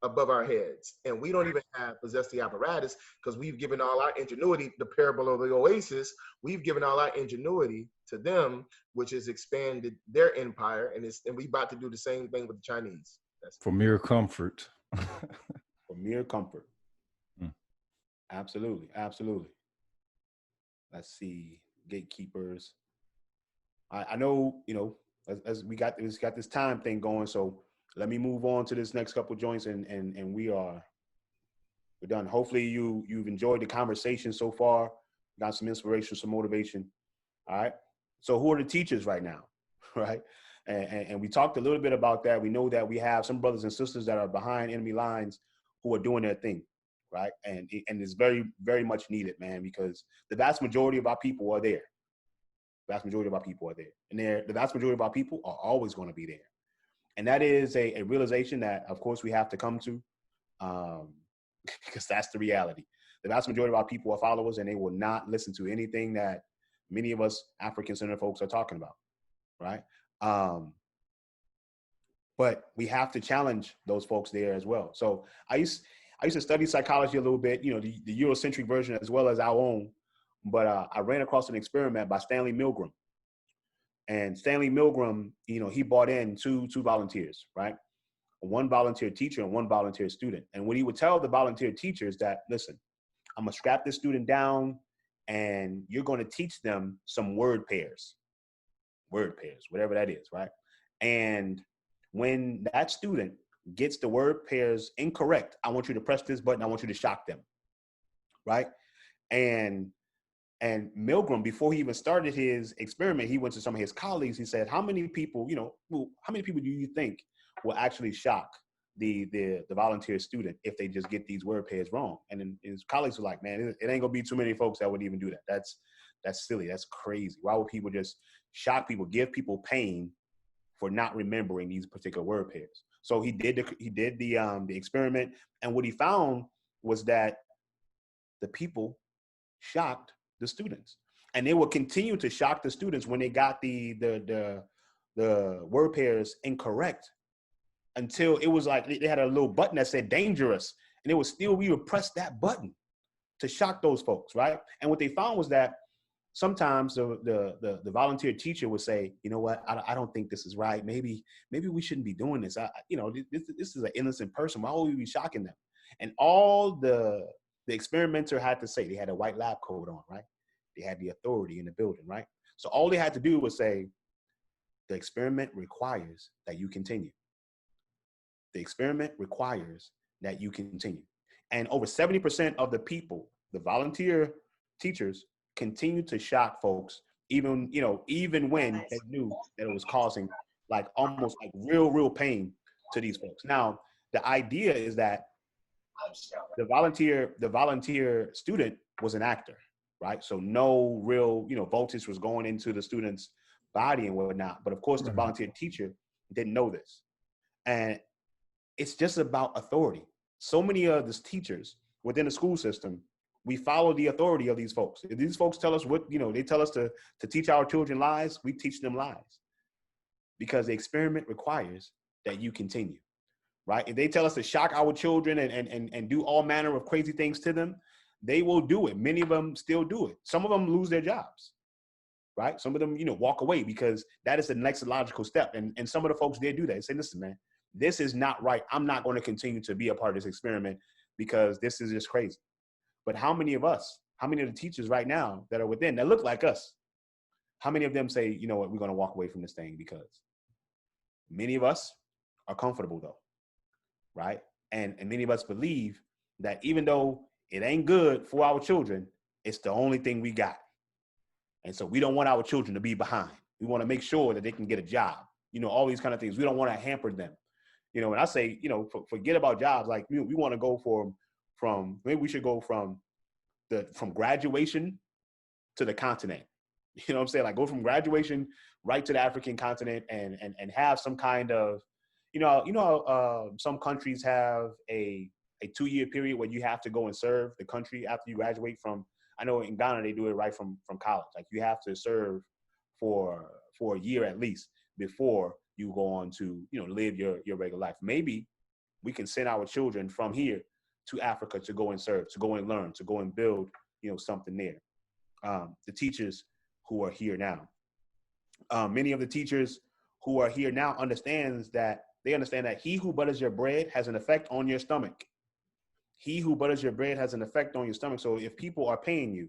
above our heads. And we don't even possess the apparatus, because we've given all our ingenuity, the parable of the oasis, we've given all our ingenuity to them, which has expanded their empire. And we about to do the same thing with the Chinese. For mere comfort. For mere comfort. Absolutely, absolutely. Let's see, gatekeepers. I know, as we got this time thing going, so let me move on to this next couple joints, and we're done. Hopefully you've enjoyed the conversation so far, got some inspiration, some motivation. All right. So who are the teachers right now, right? And we talked a little bit about that. We know that we have some brothers and sisters that are behind enemy lines who are doing their thing. Right. And it's very, very much needed, man, because the vast majority of our people are there. The vast majority of our people are there. And the vast majority of our people are always going to be there. And that is a realization that, of course, we have to come to, because that's the reality. The vast majority of our people are followers, and they will not listen to anything that many of us African-centered folks are talking about. Right. But we have to challenge those folks there as well. So I used to study psychology a little bit, the Eurocentric version as well as our own. But I ran across an experiment by Stanley Milgram. And Stanley Milgram, he brought in two volunteers, right? One volunteer teacher and one volunteer student. And what he would tell the volunteer teachers that, listen, I'm going to strap this student down, and you're going to teach them some word pairs, whatever that is, right? And when that student gets the word pairs incorrect, I want you to press this button. I want you to shock them, right? And Milgram, before he even started his experiment, he went to some of his colleagues. He said, how many people do you think will actually shock the volunteer student if they just get these word pairs wrong? And then his colleagues were like, man, it ain't gonna be too many folks that would even do that. That's silly. That's crazy. Why would people just shock people, give people pain for not remembering these particular word pairs? So he did the experiment, and what he found was that the people shocked the students, and they would continue to shock the students when they got the word pairs incorrect, until it was like they had a little button that said dangerous, and we would press that button to shock those folks, right? And what they found was that sometimes the volunteer teacher would say, you know what, I don't think this is right. Maybe we shouldn't be doing this. This is an innocent person. Why would we be shocking them? And all the experimenter had to say, they had a white lab coat on, right? They had the authority in the building, right? So all they had to do was say, the experiment requires that you continue. The experiment requires that you continue. And over 70% of the people, the volunteer teachers, continue to shock folks, even when they knew that it was causing like almost like real pain to these folks. Now, the idea is that the volunteer student was an actor, right? So no real, voltage was going into the student's body and whatnot. But of course, the volunteer teacher didn't know this. And it's just about authority. So many of these teachers within the school system, we follow the authority of these folks. If these folks tell us what, they tell us to teach our children lies, we teach them lies. Because the experiment requires that you continue, right? If they tell us to shock our children and do all manner of crazy things to them, they will do it. Many of them still do it. Some of them lose their jobs, right? Some of them, walk away because that is the next logical step. And some of the folks did do that. They say, listen, man, this is not right. I'm not going to continue to be a part of this experiment because this is just crazy. But how many of the teachers right now that are within, that look like us, how many of them say, you know what, we're going to walk away from this thing? Because many of us are comfortable though, right? And many of us believe that even though it ain't good for our children, it's the only thing we got. And so we don't want our children to be behind. We want to make sure that they can get a job, all these kind of things. We don't want to hamper them. And I say, forget about jobs. Like we want to go maybe we should go from graduation to the continent. You know what I'm saying? Like go from graduation right to the African continent and have some kind of, some countries have a 2-year period where you have to go and serve the country after you graduate from. I know in Ghana, they do it right from college. Like you have to serve for a year at least before you go on to, live your regular life. Maybe we can send our children from here to Africa to go and serve, to go and learn, to go and build, something there. The teachers who are here now, many of the teachers who are here now understand that he who butters your bread has an effect on your stomach. He who butters your bread has an effect on your stomach. So if people are paying you,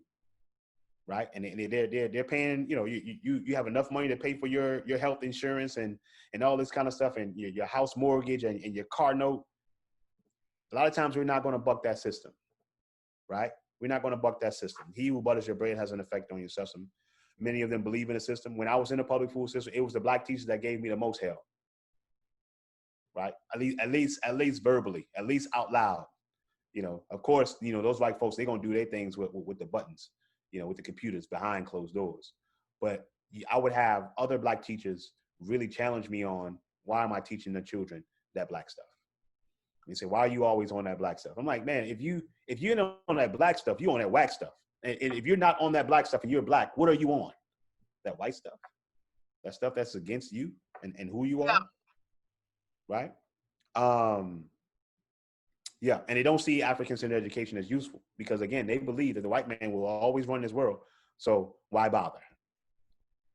right, and they're paying, you have enough money to pay for your health insurance and all this kind of stuff, and your house mortgage and your car note. A lot of times we're not going to buck that system, right? We're not going to buck that system. He who butters your bread has an effect on your system. Many of them believe in the system. When I was in the public school system, it was the black teachers that gave me the most hell, right? At least verbally, at least out loud. Of course, those white folks, they're going to do their things with the buttons, with the computers behind closed doors. But I would have other black teachers really challenge me on, why am I teaching the children that black stuff? And they say, why are you always on that black stuff? I'm like, man, if you're not on that black stuff, you're on that whack stuff. And if you're not on that black stuff and you're black, what are you on? That white stuff? That stuff that's against you and who you are, right? Yeah, and they don't see African-centered education as useful because, again, they believe that the white man will always run this world. So why bother?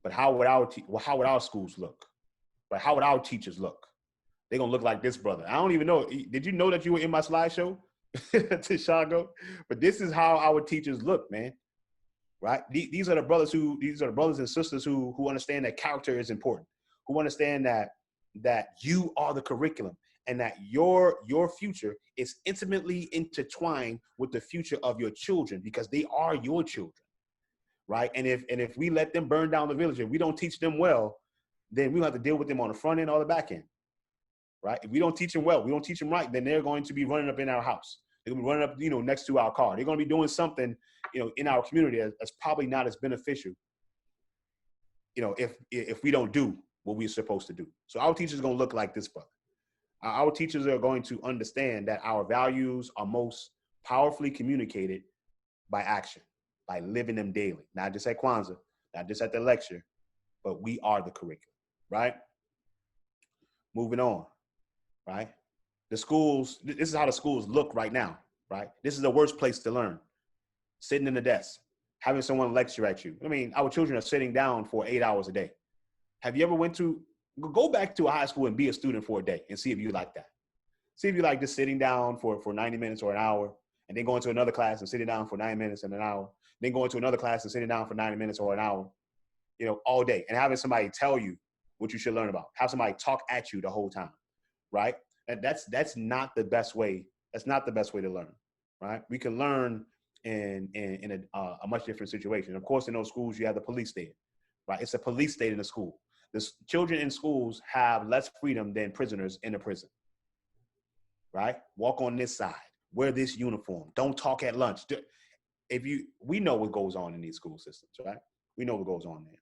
But how would our schools look? But how would our teachers look? They're going to look like this brother. I don't even know. Did you know that you were in my slideshow, Tishago? But this is how our teachers look, man. Right? These are the brothers and sisters who understand that character is important, who understand that you are the curriculum and that your future is intimately intertwined with the future of your children because they are your children. Right? And if we let them burn down the village, if we don't teach them well, then we'll have to deal with them on the front end or the back end. Right? If we don't teach them well, we don't teach them right, then they're going to be running up in our house. They're going to be running up, next to our car. They're going to be doing something, in our community that's probably not as beneficial, if we don't do what we're supposed to do. So our teachers are going to look like this, brother. Our teachers are going to understand that our values are most powerfully communicated by action, by living them daily, not just at Kwanzaa, not just at the lecture, but we are the curriculum, right? Moving on, right? The schools, this is how the schools look right now, right? This is the worst place to learn. Sitting in the desk, having someone lecture at you. I mean, our children are sitting down for 8 hours a day. Have you ever go back to a high school and be a student for a day and see if you like that. See if you like just sitting down for 90 minutes or an hour, and then going to another class and sitting down for 9 minutes and an hour, then going to another class and sitting down for 90 minutes or an hour, you know, all day, and having somebody tell you what you should learn about, have somebody talk at you the whole time, right? And that's not the best way. That's not the best way to learn, right? We can learn in a much different situation. Of course, in those schools, you have the police state, right? It's a police state in the school. The children in schools have less freedom than prisoners in a prison, right? Walk on this side, wear this uniform, don't talk at lunch. We know what goes on in these school systems, right? We know what goes on there,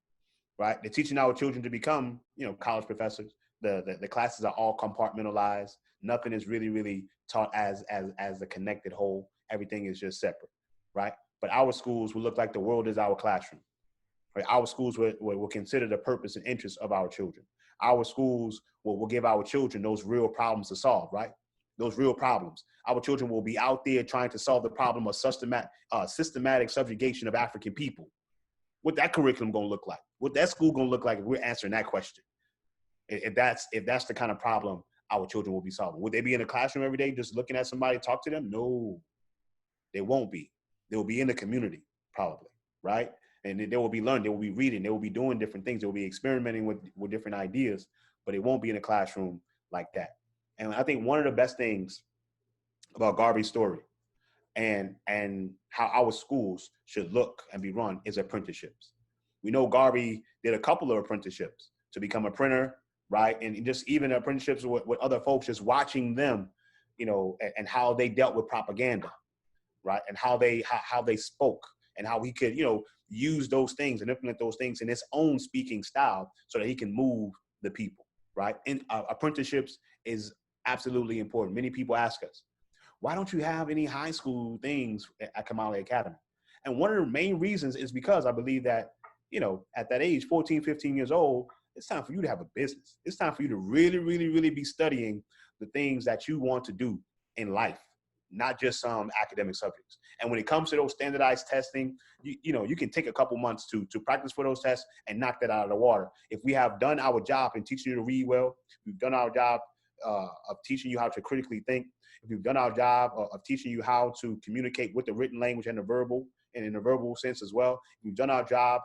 right? They're teaching our children to become, you know, college professors. The classes are all compartmentalized. Nothing is really taught as a connected whole. Everything is just separate, right? But our schools will look like the world is our classroom. Right? Our schools will consider the purpose and interests of our children. Our schools will give our children those real problems to solve, right? Those real problems. Our children will be out there trying to solve the problem of systematic subjugation of African people. What that curriculum gonna look like? What that school gonna look like if we're answering that question? If that's the kind of problem our children will be solving. Would they be in the classroom every day just looking at somebody talk to them? No, they won't be. They will be in the community probably, right? And they will be learning, they will be reading, they will be doing different things, they will be experimenting with different ideas, but it won't be in a classroom like that. And I think one of the best things about Garvey's story and how our schools should look and be run is apprenticeships. We know Garvey did a couple of apprenticeships to become a printer, right? And just even apprenticeships with other folks, just watching them, you know, and how they dealt with propaganda, right? And how they spoke and how he could, you know, use those things and implement those things in his own speaking style so that he can move the people, right? And apprenticeships is absolutely important. Many people ask us, why don't you have any high school things at Kamali Academy? And one of the main reasons is because I believe that, you know, at that age, 14, 15 years old, it's time for you to have a business. It's time for you to really be studying the things that you want to do in life, not just some academic subjects. And when it comes to those standardized testing, you know, you can take a couple months to practice for those tests and knock that out of the water. If we have done our job in teaching you to read well, we've done our job of teaching you how to critically think, if we've done our job of teaching you how to communicate with the written language and the verbal, and in the verbal sense as well, if we've done our job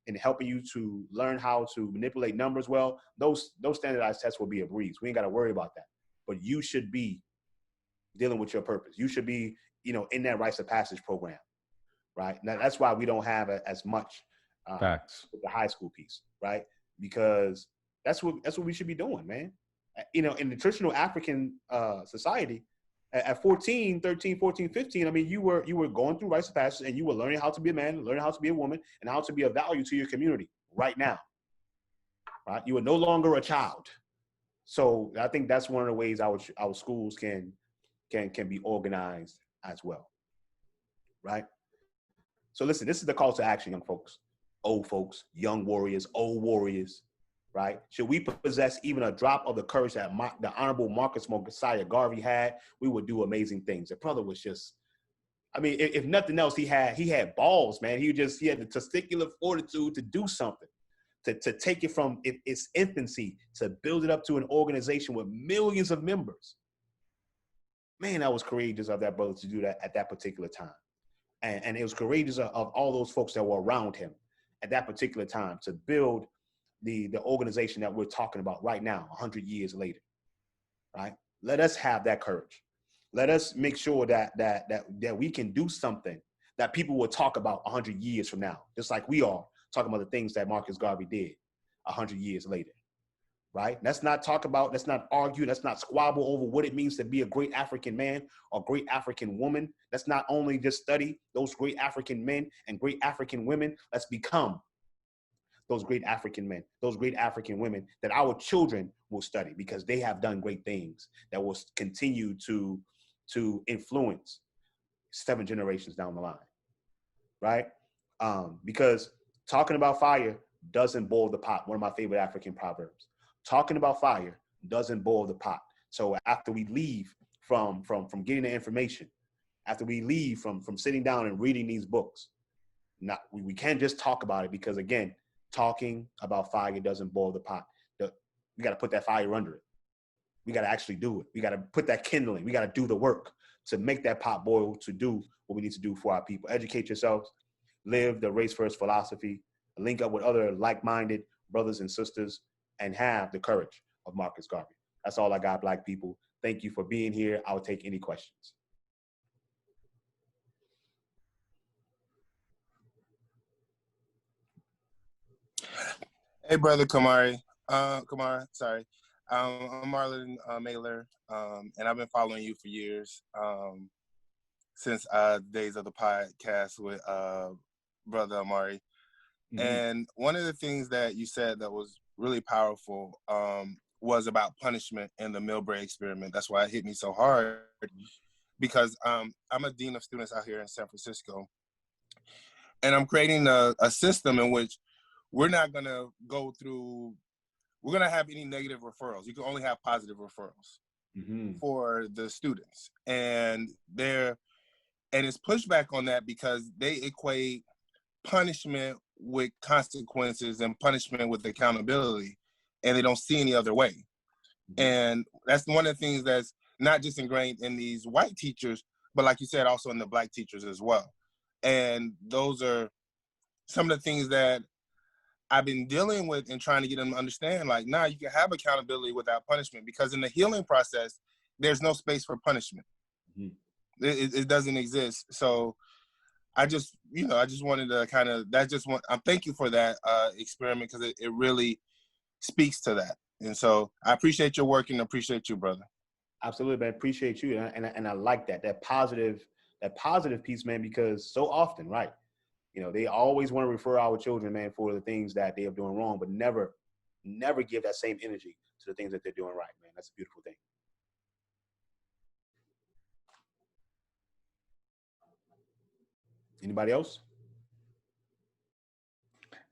in helping you to learn how to manipulate numbers well, those standardized tests will be a breeze. We ain't got to worry about that. But you should be dealing with your purpose. You should be, you know, in that rites of passage program, right? Now, that's why we don't have as much Facts with the high school piece, right? Because that's what we should be doing, man. You know, in the traditional African society, at 14, 13, 14, 15, I mean, you were going through rites of passage and you were learning how to be a man, learning how to be a woman, and how to be of value to your community right now, right? You are no longer a child. So I think that's one of the ways our schools can be organized as well, right? So listen, this is the call to action, young folks, old folks, young warriors, old warriors, right? Should we possess even a drop of the courage that the Honorable Marcus Mosiah Garvey had, we would do amazing things. The brother was just, I mean, if nothing else, he had balls, man. He had the testicular fortitude to do something, to take it from its infancy, to build it up to an organization with millions of members. Man, that was courageous of that brother to do that at that particular time. And it was courageous of all those folks that were around him at that particular time to build the organization that we're talking about right now, 100 years later, right? Let us have that courage. Let us make sure that we can do something that people will talk about 100 years from now, just like we are talking about the things that Marcus Garvey did 100 years later, right? Let's not talk about, let's not argue, let's not squabble over what it means to be a great African man or great African woman. Let's not only just study those great African men and great African women, let's become those great African men, those great African women that our children will study because they have done great things that will continue to influence 7 generations down the line, right? Because talking about fire doesn't boil the pot. One of my favorite African proverbs. Talking about fire doesn't boil the pot. So after we leave from getting the information, after we leave from sitting down and reading these books, we can't just talk about it because, again, talking about fire doesn't boil the pot. We got to put that fire under it. We got to actually do it. We got to put that kindling. We got to do the work to make that pot boil, to do what we need to do for our people. Educate yourselves, live the race first philosophy, link up with other like-minded brothers and sisters, and have the courage of Marcus Garvey. That's all I got, Black people. Thank you for being here. I'll take any questions. Hey, brother Kamari. Kamara, sorry. I'm Marlon Mailer, and I've been following you for years, since days of the podcast with brother Amari. Mm-hmm. And one of the things that you said that was really powerful was about punishment and the Milbrae experiment. That's why it hit me so hard, because I'm a dean of students out here in San Francisco, and I'm creating a system in which we're not going to go through, we're going to have any negative referrals. You can only have positive referrals for the students. And it's pushback on that because they equate punishment with consequences and punishment with accountability, and they don't see any other way. And that's one of the things that's not just ingrained in these white teachers, but like you said, also in the Black teachers as well. And those are some of the things that I've been dealing with and trying to get them to understand, like, nah, you can have accountability without punishment, because in the healing process, there's no space for punishment. It doesn't exist. So I just wanted to kind of, I'm thank you for that experiment, because it really speaks to that. And so I appreciate your work and appreciate you, brother. Absolutely, man. Appreciate you. And I like that positive piece, man, because so often, right, you know, they always want to refer our children, man, for the things that they are doing wrong, but never give that same energy to the things that they're doing right, man. That's a beautiful thing. Anybody else?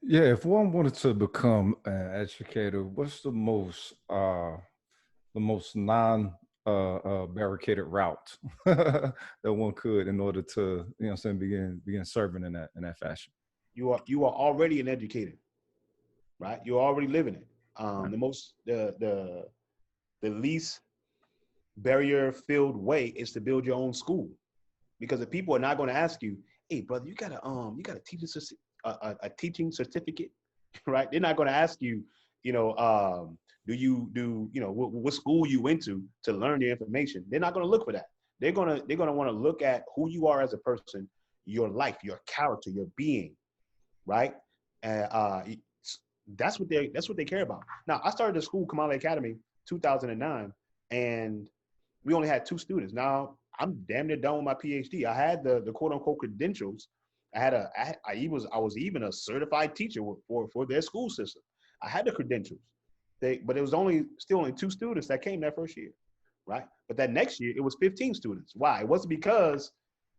Yeah, if one wanted to become an educator, what's the most barricaded route that one could, in order to, you know what I'm saying, begin serving in that fashion? You are already an educator, right? You're already living it. The least barrier filled way is to build your own school, because the people are not going to ask you, hey brother, you got a teaching certificate, right? They're not going to ask you, what school you went to learn the information. They're not going to look for that. They're going to want to look at who you are as a person, your life, your character, your being, right? And that's what they care about. Now, I started the school, Kamali Academy, 2009, and we only had 2 students. Now I'm damn near done with my PhD. I had the quote unquote credentials. I was even a certified teacher for their school system. I had the credentials. But it was still only 2 students that came that first year, right? But that next year it was 15 students. Why? It wasn't because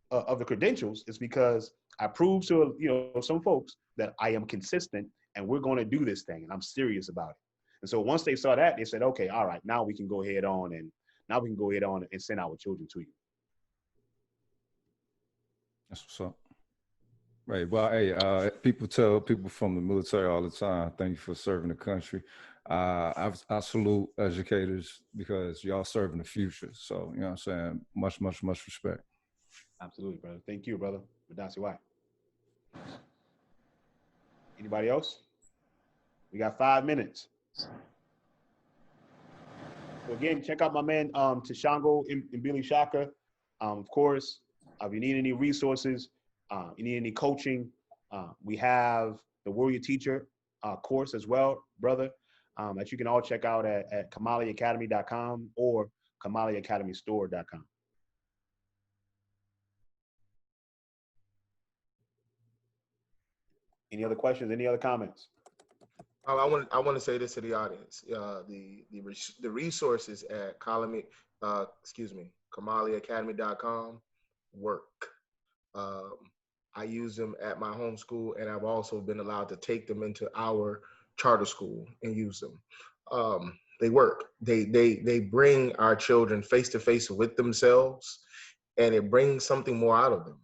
of the credentials. It's because I proved to some folks that I am consistent and we're going to do this thing, and I'm serious about it. And so once they saw that, they said, okay, all right, now we can go ahead on and send our children to you. That's what's up. Right. Well, hey, people tell people from the military all the time, thank you for serving the country. I salute educators, because y'all serving the future. So, you know what I'm saying? Much, much, much respect. Absolutely, brother. Thank you, brother. Madasi White. Anybody else? We got 5 minutes. So again, check out my man Tashango and Billy Shaka. Of course, if you need any resources, you need any coaching, we have the Warrior Teacher course as well, brother, that you can all check out at kamaliacademy.com or kamaliacademystore.com. Any other questions? Any other comments? I want to say this to the audience. The resources at kamaliacademy.com work. I use them at my home school, and I've also been allowed to take them into our charter school and use them. They work. They bring our children face to face with themselves, and it brings something more out of them.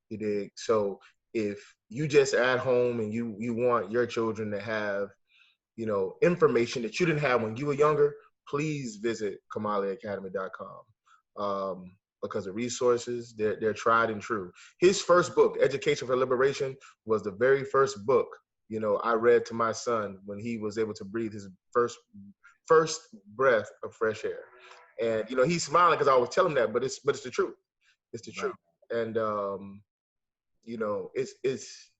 You dig? So if you just at home and you want your children to have, information that you didn't have when you were younger, please visit KamaliAcademy.com. Because the resources, they're tried and true. His first book, Education for Liberation, was the very first book, you know, I read to my son when he was able to breathe his first breath of fresh air. And, you know, he's smiling because I always tell him that, but it's the truth. It's the truth. And, you know, it's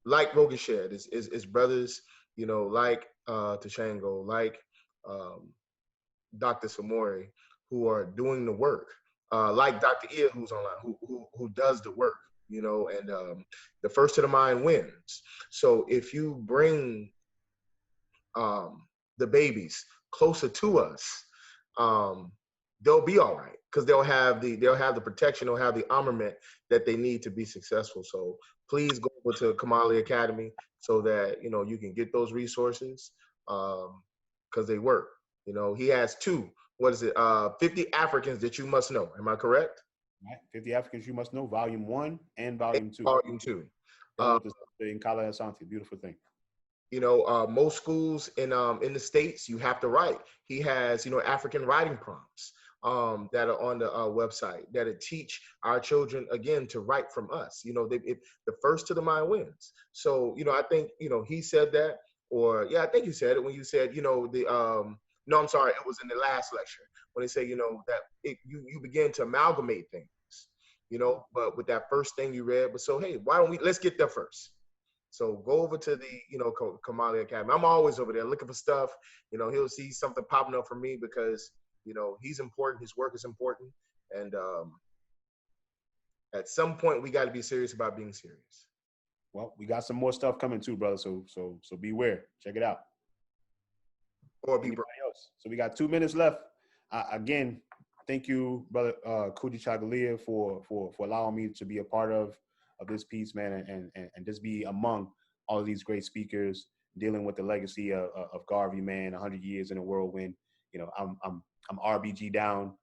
like Rogan shared, it's brothers, you know, like Tashango, like Dr. Samori, who are doing the work, like Dr. Ia, who's online, who does the work, you know, and the first to the mind wins. So if you bring the babies closer to us, they'll be all right, because they'll have the protection, they'll have the armament that they need to be successful. So please go over to Kamali Academy so that, you know, you can get those resources, because they work. You know, he has 50 Africans that you must know. Am I correct? Right. 50 Africans you must know, volume 1 and volume 2. Volume 2. In Kala Asante, beautiful thing. You know, most schools in the States, you have to write. He has, you know, African writing prompts that are on the website that teach our children, again, to write from us. You know, the first to the mind wins. So, you know, I think, you know, he said that, or yeah, I think you said it when you said, you know, no, I'm sorry, it was in the last lecture when they say, you know, that you begin to amalgamate things, you know, but with that first thing you read, but so, hey, let's get there first. So go over to the, you know, Kamali Academy. I'm always over there looking for stuff. You know, he'll see something popping up for me because, you know, he's important. His work is important. And at some point, we got to be serious about being serious. Well, we got some more stuff coming too, brother. So beware. Check it out. Or be anybody else. So we got 2 minutes left. Again, thank you, brother Kuji Chagalia, for allowing me to be a part of this piece, man, and just be among all of these great speakers dealing with the legacy of Garvey, man. 100 years in a whirlwind. You know, I'm RBG down,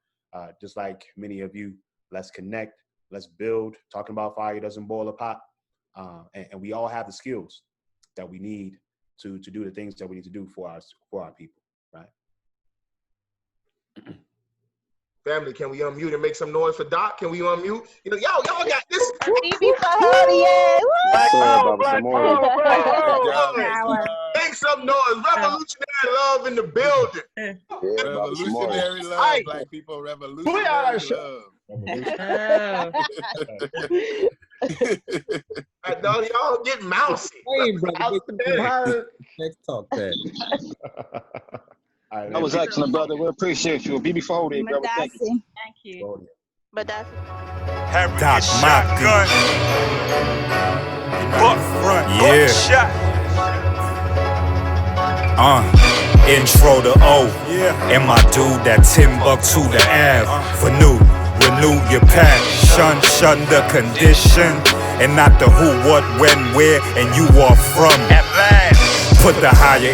just like many of you. Let's connect. Let's build. Talking about fire doesn't boil a pot, and we all have the skills that we need to do the things that we need to do for our people, right? Family, can we unmute and make some noise for Doc? Can we unmute? You know, y'all got this. Make some noise. Revolutionary love in the building. Revolutionary love, black people. Revolutionary love. Y'all get mousy. Hey, brother. Let's talk that. Right, that was excellent, brother. We appreciate you. BB4 there, brother. Thank you. Thank you. But that's Doc shotgun. Buck front. Yeah. Shot. Intro to O. Yeah. And my dude that Timbuktu the Ave. For renew your passion. Shun the condition. And not the who, what, when, where, and you are from. At last. Put the higher